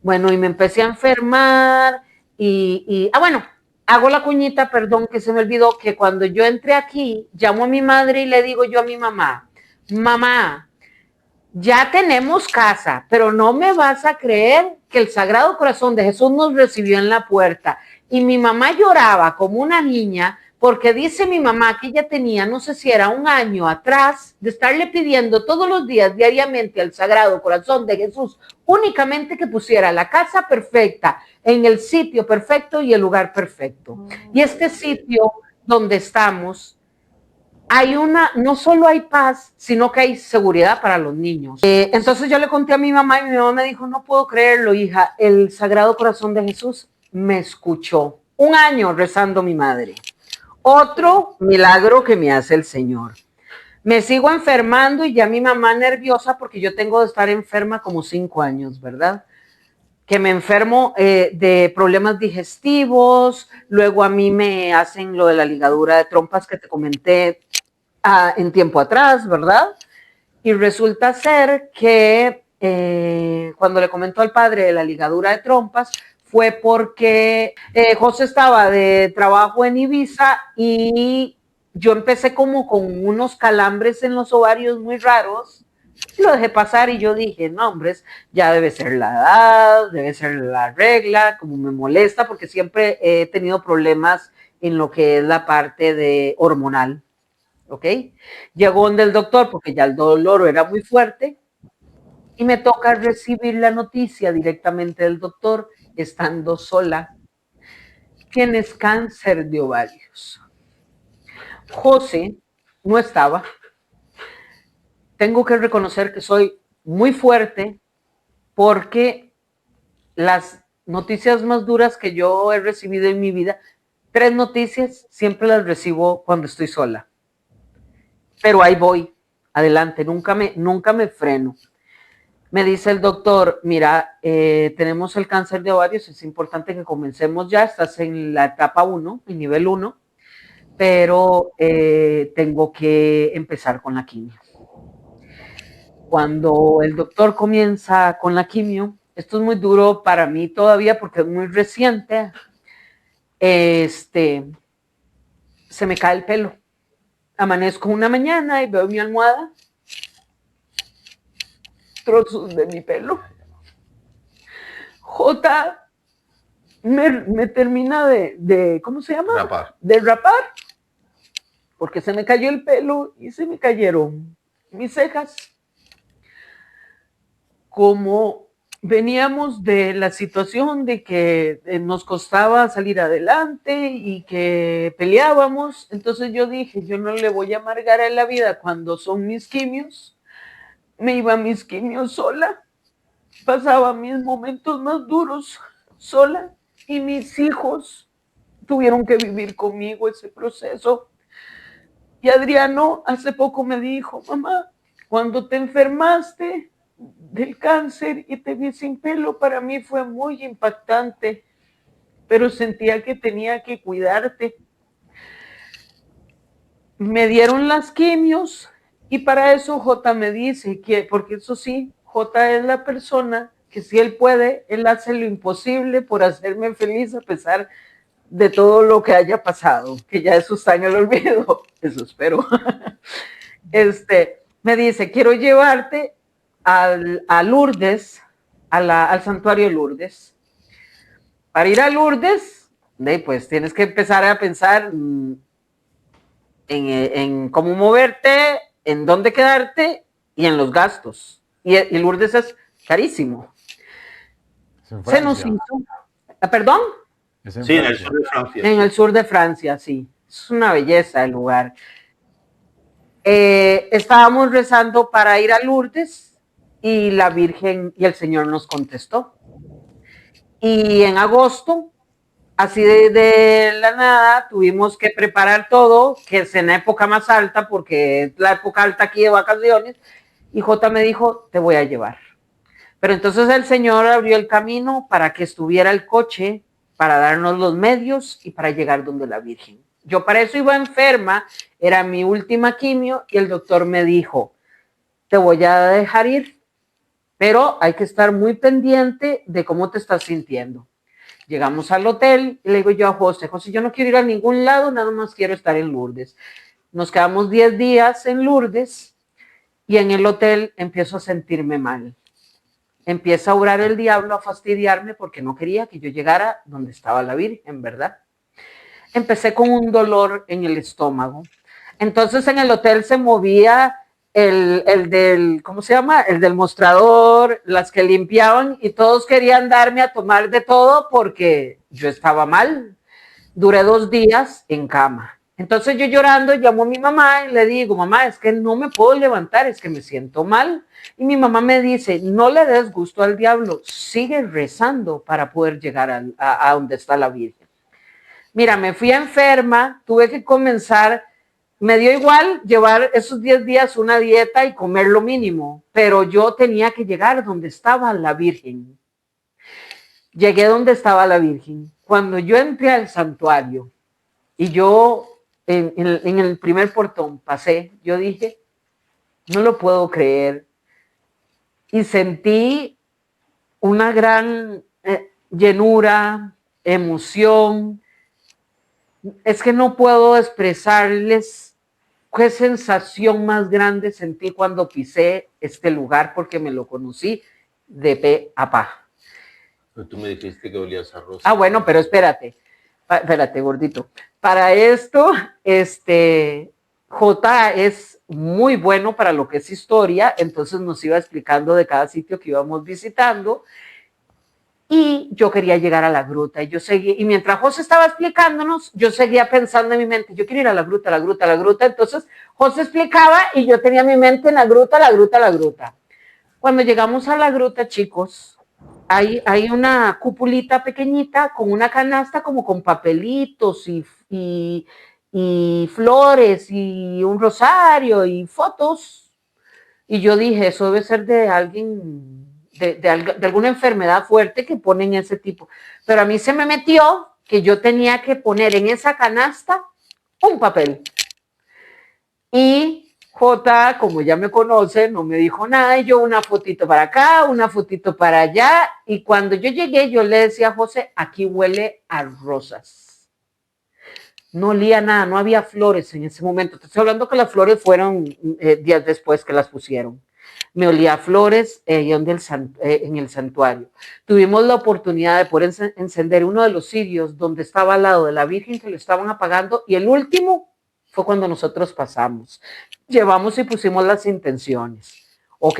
Bueno, y me empecé a enfermar bueno, hago la cuñita, perdón, que se me olvidó, que cuando yo entré aquí, llamo a mi madre y le digo yo a mi mamá, ya tenemos casa, pero no me vas a creer que el Sagrado Corazón de Jesús nos recibió en la puerta. Y mi mamá lloraba como una niña, porque dice mi mamá que ella tenía, no sé si era 1 año atrás, de estarle pidiendo todos los días, diariamente, al Sagrado Corazón de Jesús, únicamente que pusiera la casa perfecta, en el sitio perfecto y el lugar perfecto. Y este sitio donde estamos, no solo hay paz, sino que hay seguridad para los niños. Entonces yo le conté a mi mamá y mi mamá me dijo, no puedo creerlo, hija, el Sagrado Corazón de Jesús me escuchó. 1 año rezando mi madre. Otro milagro que me hace el Señor. Me sigo enfermando y ya mi mamá nerviosa porque yo tengo de estar enferma como 5 años, ¿verdad? Que me enfermo de problemas digestivos, luego a mí me hacen lo de la ligadura de trompas que te comenté en tiempo atrás, ¿verdad? Y resulta ser que cuando le comentó al padre de la ligadura de trompas, fue porque José estaba de trabajo en Ibiza y yo empecé como con unos calambres en los ovarios muy raros. Lo dejé pasar y yo dije, no, hombres, ya debe ser la edad, debe ser la regla, como me molesta, porque siempre he tenido problemas en lo que es la parte de hormonal, ¿ok? Llegó donde el doctor porque ya el dolor era muy fuerte y me toca recibir la noticia directamente del doctor estando sola. Tienes cáncer de ovarios. José no estaba. Tengo que reconocer que soy muy fuerte porque las noticias más duras que yo he recibido en mi vida, 3 noticias, siempre las recibo cuando estoy sola. Pero ahí voy, adelante, nunca me freno. Me dice el doctor, mira, tenemos el cáncer de ovarios, es importante que comencemos ya, estás en la etapa 1, en nivel 1, pero tengo que empezar con la quimio. Cuando el doctor comienza con la quimio, esto es muy duro para mí todavía porque es muy reciente, se me cae el pelo. Amanezco una mañana y veo mi almohada, trozos de mi pelo. J me termina de ¿cómo se llama? Rapar. De rapar, porque se me cayó el pelo y se me cayeron mis cejas. Como veníamos de la situación de que nos costaba salir adelante y que peleábamos, entonces yo dije, yo no le voy a amargar a la vida cuando son mis quimios. Me iba a mis quimios sola, pasaba mis momentos más duros sola y mis hijos tuvieron que vivir conmigo ese proceso. Y Adriano hace poco me dijo, mamá, cuando te enfermaste del cáncer y te vi sin pelo, para mí fue muy impactante, pero sentía que tenía que cuidarte. Me dieron las quimios y para eso J me dice que, porque eso sí, J es la persona que si él puede, él hace lo imposible por hacerme feliz a pesar de todo lo que haya pasado, que ya eso está en el olvido, eso espero. Me dice, quiero llevarte a Lourdes, al santuario Lourdes. Para ir a Lourdes, pues tienes que empezar a pensar en cómo moverte, en dónde quedarte y en los gastos. Y Lourdes es carísimo. Se nos hizo. ¿Perdón? Sí, en el sur de Francia. En el sur de Francia, sí. Es una belleza el lugar. Estábamos rezando para ir a Lourdes y la Virgen y el Señor nos contestó. Y en agosto, así de la nada, tuvimos que preparar todo, que es en la época más alta, porque es la época alta aquí de vacaciones, y J me dijo, te voy a llevar. Pero entonces el Señor abrió el camino para que estuviera el coche, para darnos los medios y para llegar donde la Virgen. Yo para eso iba enferma, era mi última quimio, y el doctor me dijo, te voy a dejar ir, pero hay que estar muy pendiente de cómo te estás sintiendo. Llegamos al hotel y le digo yo a José, yo no quiero ir a ningún lado, nada más quiero estar en Lourdes. Nos quedamos 10 días en Lourdes y en el hotel empiezo a sentirme mal. Empieza a orar el diablo, a fastidiarme porque no quería que yo llegara donde estaba la Virgen, ¿verdad? Empecé con un dolor en el estómago. Entonces en el hotel se movía el del, ¿cómo se llama? El del mostrador, las que limpiaban y todos querían darme a tomar de todo porque yo estaba mal. Duré 2 días en cama. Entonces yo llorando llamo a mi mamá y le digo, mamá, es que no me puedo levantar, es que me siento mal. Y mi mamá me dice, no le des gusto al diablo, sigue rezando para poder llegar a donde está la Virgen. Mira, me fui enferma, tuve que comenzar, me dio igual llevar esos 10 días una dieta y comer lo mínimo, pero yo tenía que llegar donde estaba la Virgen. Llegué donde estaba la Virgen. Cuando yo entré al santuario y yo en el primer portón pasé, yo dije, no lo puedo creer. Y sentí una gran llenura, emoción. Es que no puedo expresarles qué sensación más grande sentí cuando pisé este lugar porque me lo conocí de pe a pa. Pero tú me dijiste que olías a rosa. Ah, bueno, pero espérate, gordito. Para esto, J es muy bueno para lo que es historia, entonces nos iba explicando de cada sitio que íbamos visitando. Y yo quería llegar a la gruta y yo seguía, y mientras José estaba explicándonos, yo seguía pensando en mi mente, yo quiero ir a la gruta, la gruta, la gruta. Entonces José explicaba y yo tenía mi mente en la gruta, la gruta, la gruta. Cuando llegamos a la gruta, chicos, hay una cupulita pequeñita con una canasta como con papelitos y flores y un rosario y fotos. Y yo dije, eso debe ser de alguien, de alguna enfermedad fuerte que ponen ese tipo. Pero a mí se me metió que yo tenía que poner en esa canasta un papel. Y J, como ya me conoce, no me dijo nada. Y yo una fotito para acá, una fotito para allá. Y cuando yo llegué, yo le decía a José, aquí huele a rosas. No olía nada, no había flores en ese momento. Te estoy hablando que las flores fueron días después que las pusieron. Me olía a flores en el santuario. Tuvimos la oportunidad de poder encender uno de los cirios donde estaba al lado de la Virgen que lo estaban apagando y el último fue cuando nosotros pasamos. Llevamos y pusimos las intenciones. Ok.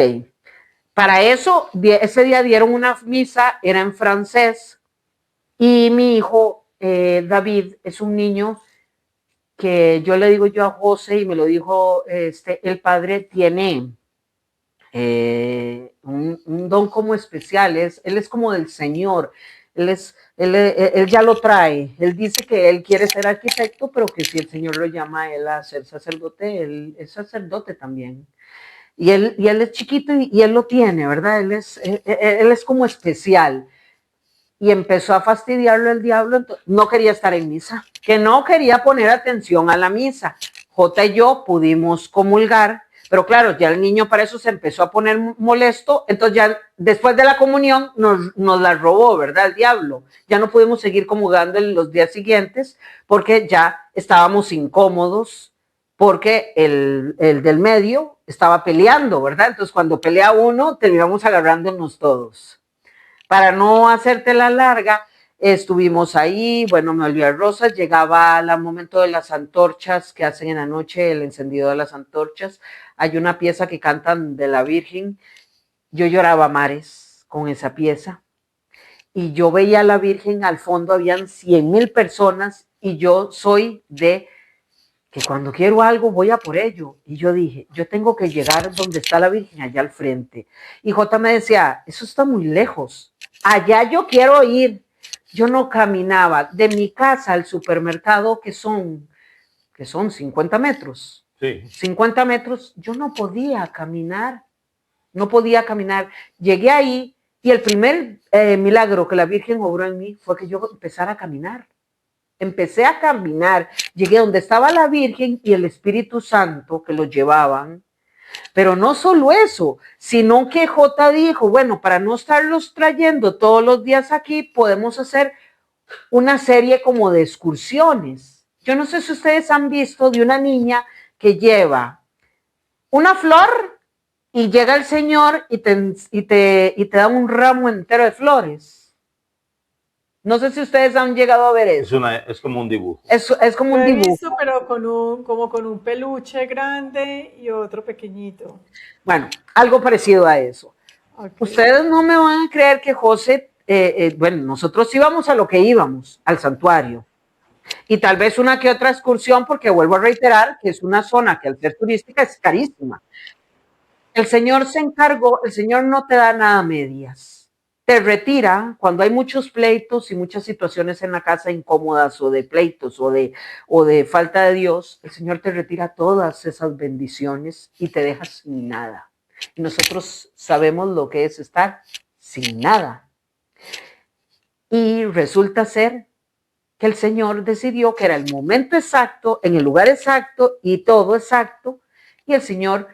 Para eso, ese día dieron una misa, era en francés y mi hijo David es un niño que yo le digo yo a José y me lo dijo el padre, tiene un don como especial, él es como del Señor, él ya lo trae, él dice que él quiere ser arquitecto, pero que si el Señor lo llama a él a ser sacerdote, él es sacerdote también. Y él es chiquito y él lo tiene, ¿verdad? Él es como especial. Y empezó a fastidiarlo el diablo, no quería estar en misa, que no quería poner atención a la misa. J y yo pudimos comulgar, pero claro, ya el niño para eso se empezó a poner molesto, entonces ya después de la comunión nos la robó, ¿verdad? El diablo. Ya no pudimos seguir comulgando en los días siguientes porque ya estábamos incómodos, porque el del medio estaba peleando, ¿verdad? Entonces cuando pelea uno, terminamos agarrándonos todos. Para no hacerte la larga, estuvimos ahí, bueno, me olvidé rosas, llegaba el momento de las antorchas que hacen en la noche, el encendido de las antorchas. Hay una pieza que cantan de la Virgen. Yo lloraba mares con esa pieza. Y yo veía a la Virgen, al fondo habían 100,000 personas y yo soy de que cuando quiero algo voy a por ello. Y yo dije, yo tengo que llegar donde está la Virgen, allá al frente. Y J me decía, eso está muy lejos. Allá yo quiero ir. Yo no caminaba de mi casa al supermercado, que son 50 metros. Sí. 50 metros, yo no podía caminar. No podía caminar. Llegué ahí y el primer milagro que la Virgen obró en mí fue que yo empezara a caminar. Empecé a caminar, llegué donde estaba la Virgen y el Espíritu Santo que los llevaban. Pero no solo eso, sino que J dijo, bueno, para no estarlos trayendo todos los días aquí, podemos hacer una serie como de excursiones. Yo no sé si ustedes han visto de una niña que lleva una flor y llega el Señor y te da un ramo entero de flores. No sé si ustedes han llegado a ver eso. Es como un dibujo. Es como un dibujo. Visto, pero como con un peluche grande y otro pequeñito. Bueno, algo parecido a eso. Okay. Ustedes no me van a creer que José, bueno, nosotros íbamos a lo que íbamos, al santuario. Y tal vez una que otra excursión, porque vuelvo a reiterar que es una zona que al ser turística es carísima. El Señor se encargó, el Señor no te da nada a medias. Te retira cuando hay muchos pleitos y muchas situaciones en la casa incómodas o de pleitos o de falta de Dios. El Señor te retira todas esas bendiciones y te deja sin nada. Y nosotros sabemos lo que es estar sin nada. Y resulta ser que el Señor decidió que era el momento exacto, en el lugar exacto y todo exacto. Y el Señor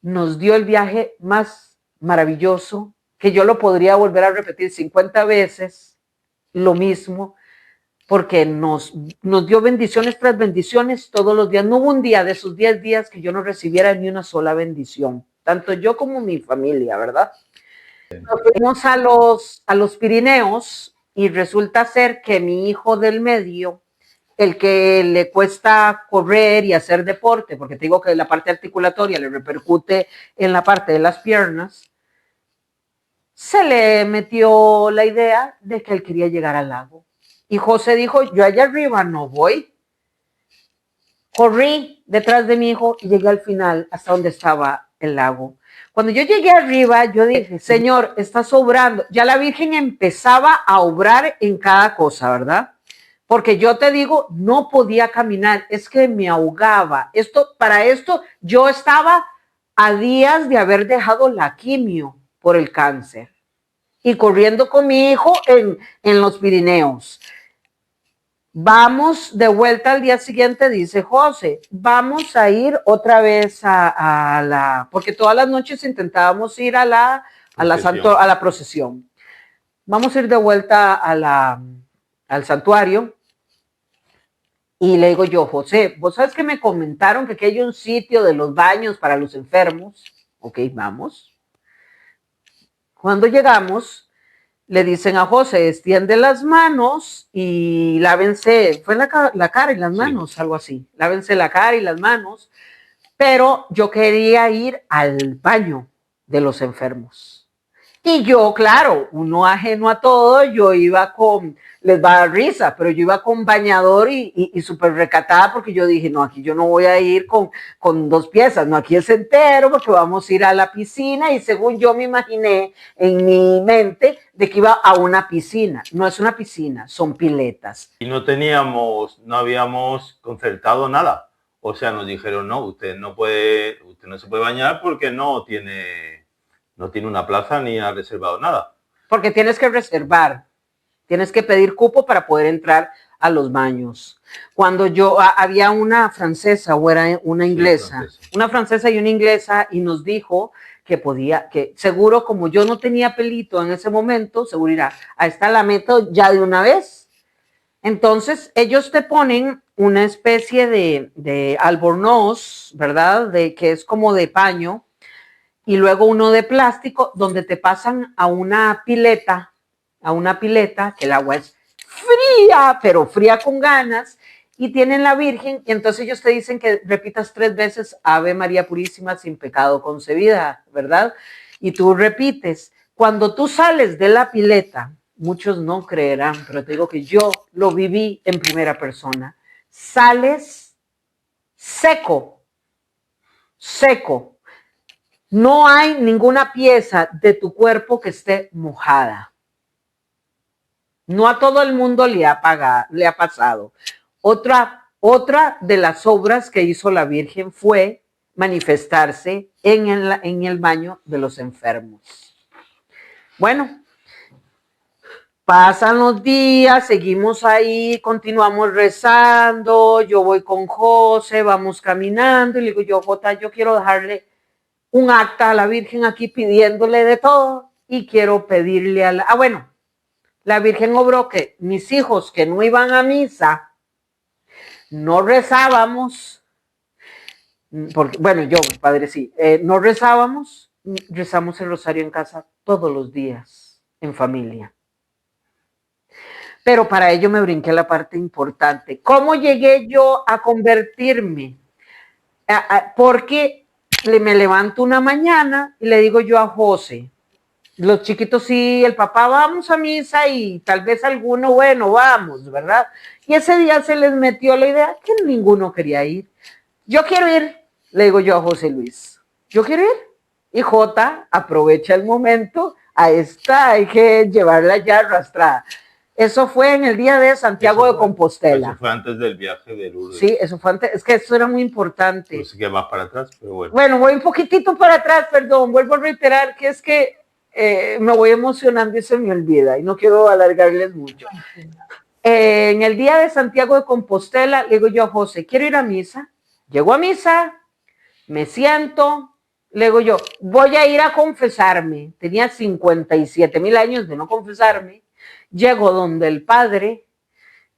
nos dio el viaje más maravilloso, que yo lo podría volver a repetir 50 veces, lo mismo, porque nos dio bendiciones tras bendiciones todos los días. No hubo un día de esos 10 días que yo no recibiera ni una sola bendición, tanto yo como mi familia, ¿verdad? Nos fuimos a los Pirineos y resulta ser que mi hijo del medio, el que le cuesta correr y hacer deporte, porque te digo que la parte articulatoria le repercute en la parte de las piernas, se le metió la idea de que él quería llegar al lago. Y José dijo, yo allá arriba no voy. Corrí detrás de mi hijo y llegué al final hasta donde estaba el lago. Cuando yo llegué arriba, yo dije, Señor, está sobrando. Ya la Virgen empezaba a obrar en cada cosa, ¿verdad? Porque yo te digo, no podía caminar, es que me ahogaba. Para esto, yo estaba a días de haber dejado la quimio por el cáncer y corriendo con mi hijo en los Pirineos. Vamos de vuelta al día siguiente, dice José, vamos a ir otra vez porque todas las noches intentábamos ir a la procesión. Vamos a ir de vuelta al santuario. Y le digo yo, José, ¿vos sabes que me comentaron que aquí hay un sitio de los baños para los enfermos? Ok, vamos. Cuando llegamos, le dicen a José, extiende las manos y lávense, fue la cara y las manos, sí, algo así. Lávense la cara y las manos. Pero yo quería ir al baño de los enfermos. Y yo, claro, uno ajeno a todo, yo iba les va a dar risa, pero yo iba con bañador y súper recatada porque yo dije, no, aquí yo no voy a ir con 2 piezas, no, aquí es entero porque vamos a ir a la piscina y según yo me imaginé en mi mente de que iba a una piscina. No es una piscina, son piletas. Y no habíamos concertado nada. O sea, nos dijeron, no, usted no se puede bañar porque no tiene una plaza ni ha reservado nada. Porque tienes que reservar, tienes que pedir cupo para poder entrar a los baños. Cuando había una francesa o era una inglesa, sí, una francesa y una inglesa y nos dijo que seguro como yo no tenía pelito en ese momento, seguro irá, ahí está la meto ya de una vez. Entonces ellos te ponen una especie de albornoz, ¿verdad? Que es como de paño, y luego uno de plástico donde te pasan a una pileta, que el agua es fría, pero fría con ganas, y tienen la Virgen, y entonces ellos te dicen que repitas 3 veces Ave María Purísima sin pecado concebida, ¿verdad? Y tú repites. Cuando tú sales de la pileta, muchos no creerán, pero te digo que yo lo viví en primera persona, sales seco. No hay ninguna pieza de tu cuerpo que esté mojada. No a todo el mundo le ha pasado. Otra de las obras que hizo la Virgen fue manifestarse en el baño de los enfermos. Bueno, pasan los días, seguimos ahí, continuamos rezando, yo voy con José, vamos caminando y le digo yo, Jota, yo quiero dejarle un acta a la Virgen aquí pidiéndole de todo y quiero pedirle la Virgen obró que mis hijos que no iban a misa, no rezábamos, porque, yo, padre, sí, no rezábamos, rezamos el rosario en casa todos los días, en familia. Pero para ello me brinqué la parte importante. ¿Cómo llegué yo a convertirme? Porque me levanto una mañana y le digo yo a José, Los chiquitos sí, el papá vamos a misa y tal vez alguno, bueno, vamos, ¿verdad? Y ese día se les metió la idea que ninguno quería ir. Yo quiero ir, le digo yo a José Luis, yo quiero ir. Y Jota aprovecha el momento, a esta hay que llevarla ya arrastrada. Eso fue en el día de Santiago de Compostela. Eso fue antes del viaje de Lourdes. Sí, eso fue antes, es que eso era muy importante. No sé qué más para atrás, pero bueno. Bueno, voy un poquitito para atrás, perdón, vuelvo a reiterar que es que me voy emocionando y se me olvida y no quiero alargarles mucho. En el día de Santiago de Compostela, le digo yo a José, quiero ir a misa. Llego a misa, me siento, le digo yo, voy a ir a confesarme. Tenía 57,000 años de no confesarme. Llego donde el padre,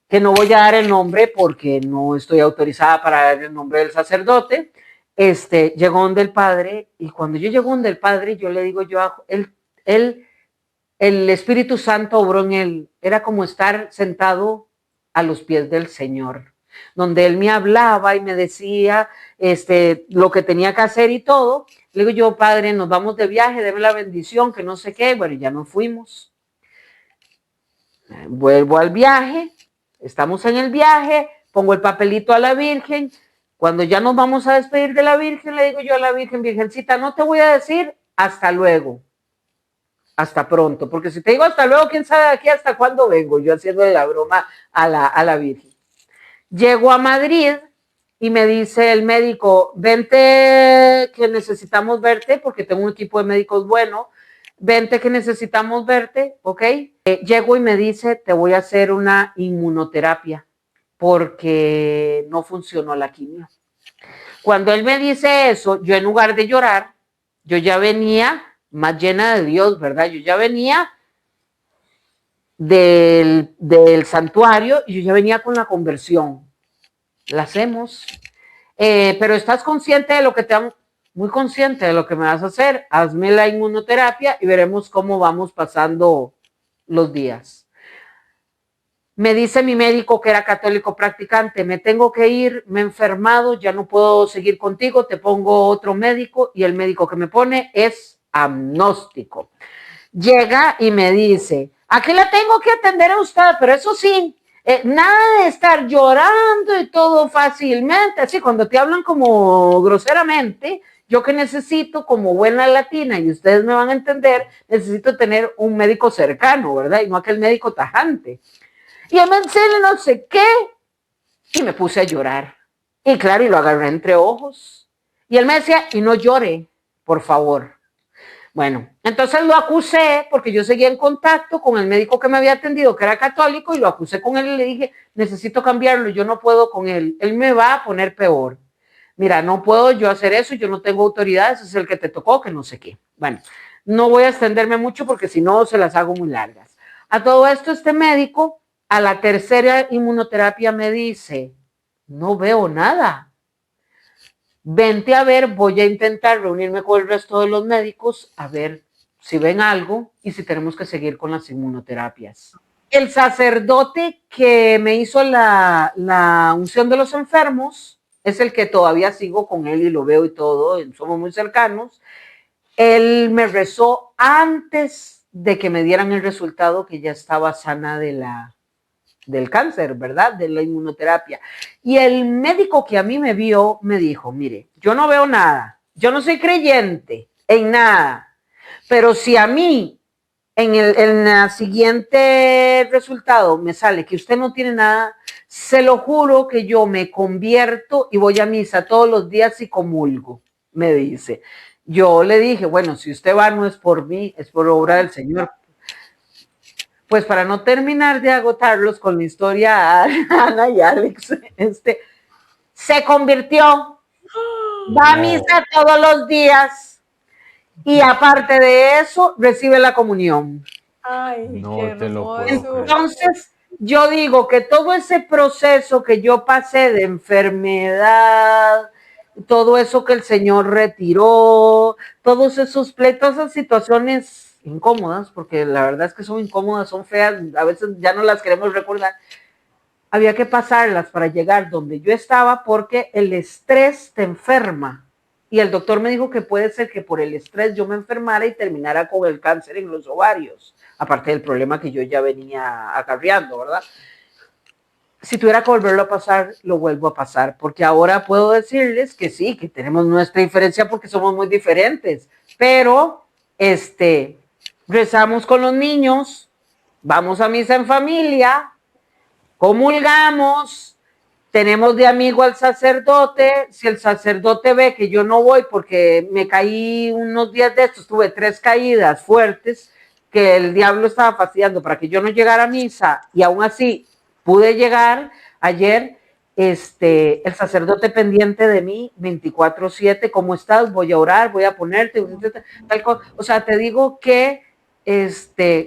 que no voy a dar el nombre porque no estoy autorizada para dar el nombre del sacerdote. Llegó donde el padre, y cuando yo llego donde el padre, yo le digo yo a él, el Espíritu Santo obró en él. Era como estar sentado a los pies del Señor, donde él me hablaba y me decía lo que tenía que hacer y todo. Le digo yo, padre, nos vamos de viaje, deme la bendición, que no sé qué. Bueno, ya nos fuimos. Vuelvo al viaje, estamos en el viaje, pongo el papelito a la Virgen. Cuando ya nos vamos a despedir de la Virgen, le digo yo a la Virgen, Virgencita, no te voy a decir hasta luego, hasta pronto, porque si te digo hasta luego, quién sabe de aquí hasta cuándo vengo, yo haciéndole la broma a la Virgen. Llego a Madrid y me dice el médico, vente que necesitamos verte, porque tengo un equipo de médicos bueno, vente que necesitamos verte, ¿ok? Llego y me dice, te voy a hacer una inmunoterapia, porque no funcionó la quimio. Cuando él me dice eso, yo en lugar de llorar, yo ya venía más llena de Dios, ¿verdad? Yo ya venía del santuario y yo ya venía con la conversión. La hacemos. Pero estás consciente de lo que te han, muy consciente de lo que me vas a hacer. Hazme la inmunoterapia y veremos cómo vamos pasando los días. Me dice mi médico, que era católico practicante, me tengo que ir, me he enfermado, ya no puedo seguir contigo, te pongo otro médico, y el médico que me pone es agnóstico. Llega y me dice, aquí la tengo que atender a usted, pero eso sí, nada de estar llorando y todo fácilmente, así cuando te hablan como groseramente, yo que necesito como buena latina, y ustedes me van a entender, necesito tener un médico cercano, ¿verdad? Y no aquel médico tajante. Y él me enseñó no sé qué, y me puse a llorar. Y claro, y lo agarré entre ojos. Y él me decía, y no llore, por favor. Bueno, entonces lo acusé, porque yo seguía en contacto con el médico que me había atendido, que era católico, y lo acusé con él y le dije, necesito cambiarlo, yo no puedo con él, él me va a poner peor. Mira, no puedo yo hacer eso, yo no tengo autoridad, ese es el que te tocó, que no sé qué. Bueno, no voy a extenderme mucho porque si no se las hago muy largas. A todo esto, este médico, a la tercera inmunoterapia me dice, no veo nada. Vente a ver, voy a intentar reunirme con el resto de los médicos a ver si ven algo y si tenemos que seguir con las inmunoterapias. El sacerdote que me hizo la unción de los enfermos es el que todavía sigo con él y lo veo y todo, somos muy cercanos. Él me rezó antes de que me dieran el resultado que ya estaba sana del cáncer, ¿verdad? De la inmunoterapia. Y el médico que a mí me vio me dijo, mire, yo no veo nada, yo no soy creyente en nada, pero si a mí en el siguiente resultado me sale que usted no tiene nada, se lo juro que yo me convierto y voy a misa todos los días y comulgo, me dice. Yo le dije, bueno, si usted va no es por mí, es por obra del Señor. Pues para no terminar de agotarlos con la historia, Ana y Alex, se convirtió, va a misa todos los días y aparte de eso recibe la comunión. Ay, No qué te lo puedo hermoso. creer. Entonces, yo digo que todo ese proceso que yo pasé de enfermedad, todo eso que el Señor retiró, todos esos pleitos, esas situaciones incómodas, porque la verdad es que son incómodas, son feas, a veces ya no las queremos recordar, había que pasarlas para llegar donde yo estaba porque el estrés te enferma y el doctor me dijo que puede ser que por el estrés yo me enfermara y terminara con el cáncer en los ovarios, aparte del problema que yo ya venía acarreando, ¿verdad? Si tuviera que volverlo a pasar, lo vuelvo a pasar, porque ahora puedo decirles que sí, que tenemos nuestra diferencia porque somos muy diferentes, pero rezamos con los niños, vamos a misa en familia, comulgamos, tenemos de amigo al sacerdote. Si el sacerdote ve que yo no voy porque me caí unos días de estos, tuve 3 caídas fuertes, que el diablo estaba fastidiando para que yo no llegara a misa, y aún así pude llegar ayer, el sacerdote pendiente de mí 24/7, ¿cómo estás? Voy a orar, voy a ponerte, tal cosa. O sea, te digo que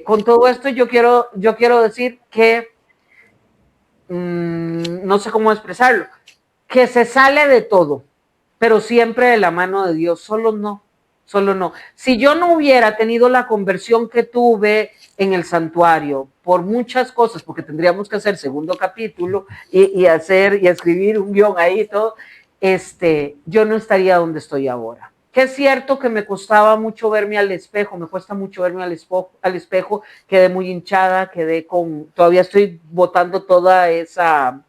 con todo esto yo quiero decir que no sé cómo expresarlo, que se sale de todo, pero siempre de la mano de Dios, solo no. Si yo no hubiera tenido la conversión que tuve en el santuario, por muchas cosas, porque tendríamos que hacer segundo capítulo y escribir un guión ahí y todo, yo no estaría donde estoy ahora. Que es cierto que me costaba mucho verme al espejo, me cuesta mucho verme al espejo, quedé muy hinchada, todavía estoy botando toda esa,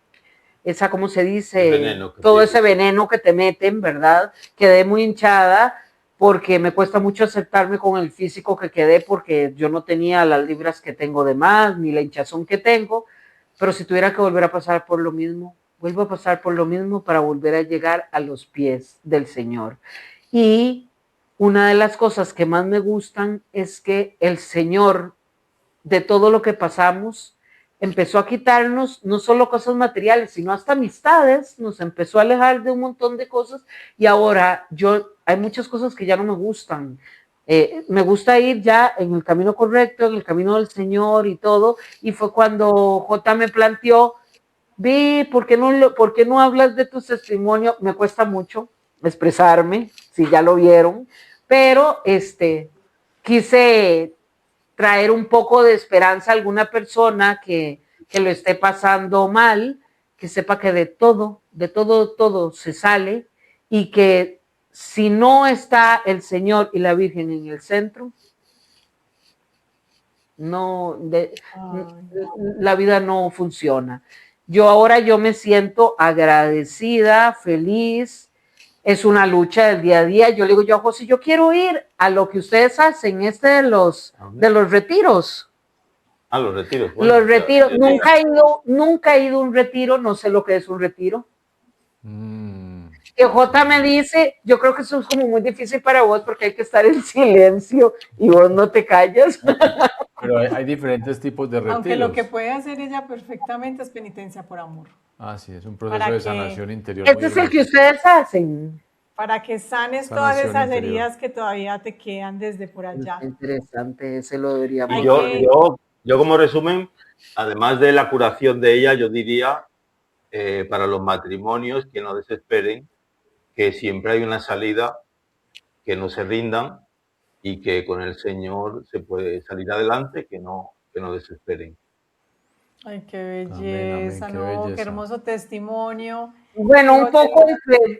¿cómo se dice? Todo ese veneno que te meten, ¿verdad? Quedé muy hinchada porque me cuesta mucho aceptarme con el físico que quedé, porque yo no tenía las libras que tengo de más, ni la hinchazón que tengo, pero si tuviera que volver a pasar por lo mismo, vuelvo a pasar por lo mismo para volver a llegar a los pies del Señor. Y una de las cosas que más me gustan es que el Señor, de todo lo que pasamos, empezó a quitarnos no solo cosas materiales, sino hasta amistades, nos empezó a alejar de un montón de cosas, y ahora hay muchas cosas que ya no me gustan. Me gusta ir ya en el camino correcto, en el camino del Señor y todo, y fue cuando J me planteó, Vi, ¿por qué no hablas de tu testimonio? Me cuesta mucho expresarme, si ya lo vieron, pero quise traer un poco de esperanza a alguna persona que lo esté pasando mal, que sepa que de todo se sale, y que si no está el Señor y la Virgen en el centro, la vida no funciona. Ahora me siento agradecida, feliz. Es una lucha del día a día. Yo le digo a José, yo quiero ir a lo que ustedes hacen, de los retiros. Los retiros. Bueno, los retiros. Nunca he ido a un retiro, no sé lo que es un retiro. Que J me dice, yo creo que eso es como muy difícil para vos porque hay que estar en silencio y vos no te callas. Pero hay diferentes tipos de retiros. Aunque lo que puede hacer ella perfectamente es penitencia por amor. Ah, sí, es un proceso de sanación interior. Este es el que ustedes hacen. Para que sanes todas esas heridas que todavía te quedan desde por allá. Es interesante, ese lo deberíamos. Y yo como resumen, además de la curación de ella, yo diría, para los matrimonios, que no desesperen, que siempre hay una salida, que no se rindan y que con el Señor se puede salir adelante, que no desesperen. Ay, qué belleza, amén, qué belleza. Qué hermoso testimonio. Bueno, un poco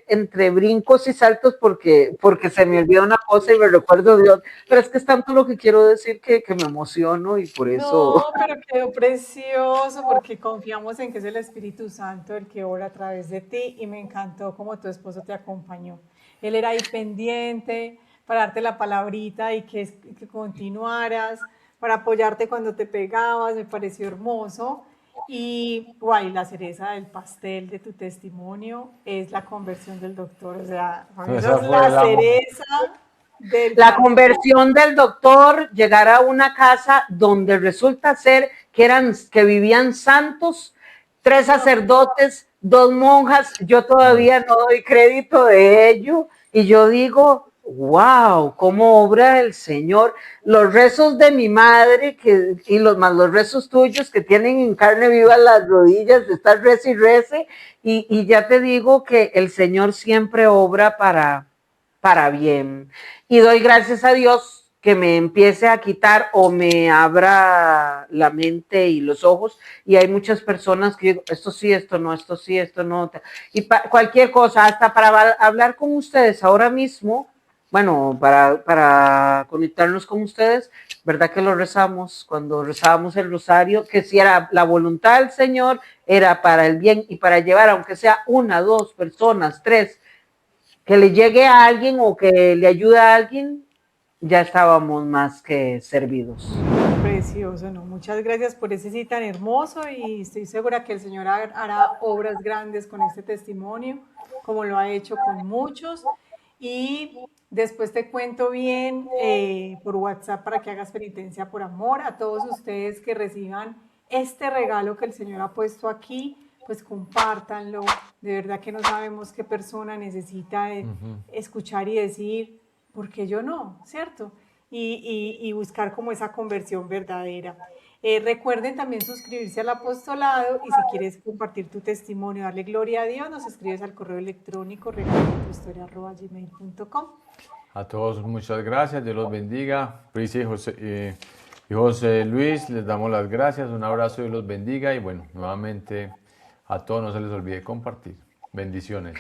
entre brincos y saltos porque se me olvidó una cosa y me recuerdo Dios, pero es que es tanto lo que quiero decir que me emociono y por eso... No, pero quedó precioso porque confiamos en que es el Espíritu Santo el que obra a través de ti, y me encantó cómo tu esposo te acompañó. Él era ahí pendiente para darte la palabrita y que continuaras, para apoyarte cuando te pegabas. Me pareció hermoso. Y guay, la cereza del pastel de tu testimonio es la conversión del doctor. O sea, esa es la cereza del la conversión del doctor, llegar a una casa donde resulta ser que vivían santos, 3 sacerdotes, 2 monjas. Yo todavía no doy crédito de ello, y yo digo, wow, cómo obra el Señor. Los rezos de mi madre y los rezos tuyos, que tienen en carne viva las rodillas de estar rece y rece, y ya te digo que el Señor siempre obra para bien. Y doy gracias a Dios que me empiece a quitar o me abra la mente y los ojos. Y hay muchas personas que digo, esto sí, esto no, esto sí, esto no. Y cualquier cosa, hasta para hablar con ustedes ahora mismo, bueno, para conectarnos con ustedes, ¿verdad que lo rezamos? Cuando rezábamos el rosario, que si era la voluntad del Señor, era para el bien y para llevar, aunque sea una, dos personas, tres, que le llegue a alguien o que le ayude a alguien, ya estábamos más que servidos. Precioso, ¿no? Muchas gracias por ese sí tan hermoso y estoy segura que el Señor hará obras grandes con este testimonio, como lo ha hecho con muchos. Y después te cuento bien por WhatsApp para que hagas penitencia por amor a todos ustedes que reciban este regalo que el Señor ha puesto aquí, pues compártanlo. De verdad que no sabemos qué persona necesita escuchar y decir, ¿por qué yo no? ¿Cierto? Y buscar como esa conversión verdadera. Recuerden también suscribirse al apostolado y si quieres compartir tu testimonio, darle gloria a Dios, nos escribes al correo electrónico regalatuhistoria@gmail.com. A todos muchas gracias, Dios los bendiga. Priscila y José Luis, les damos las gracias, un abrazo, Dios los bendiga y bueno, nuevamente a todos no se les olvide compartir. Bendiciones.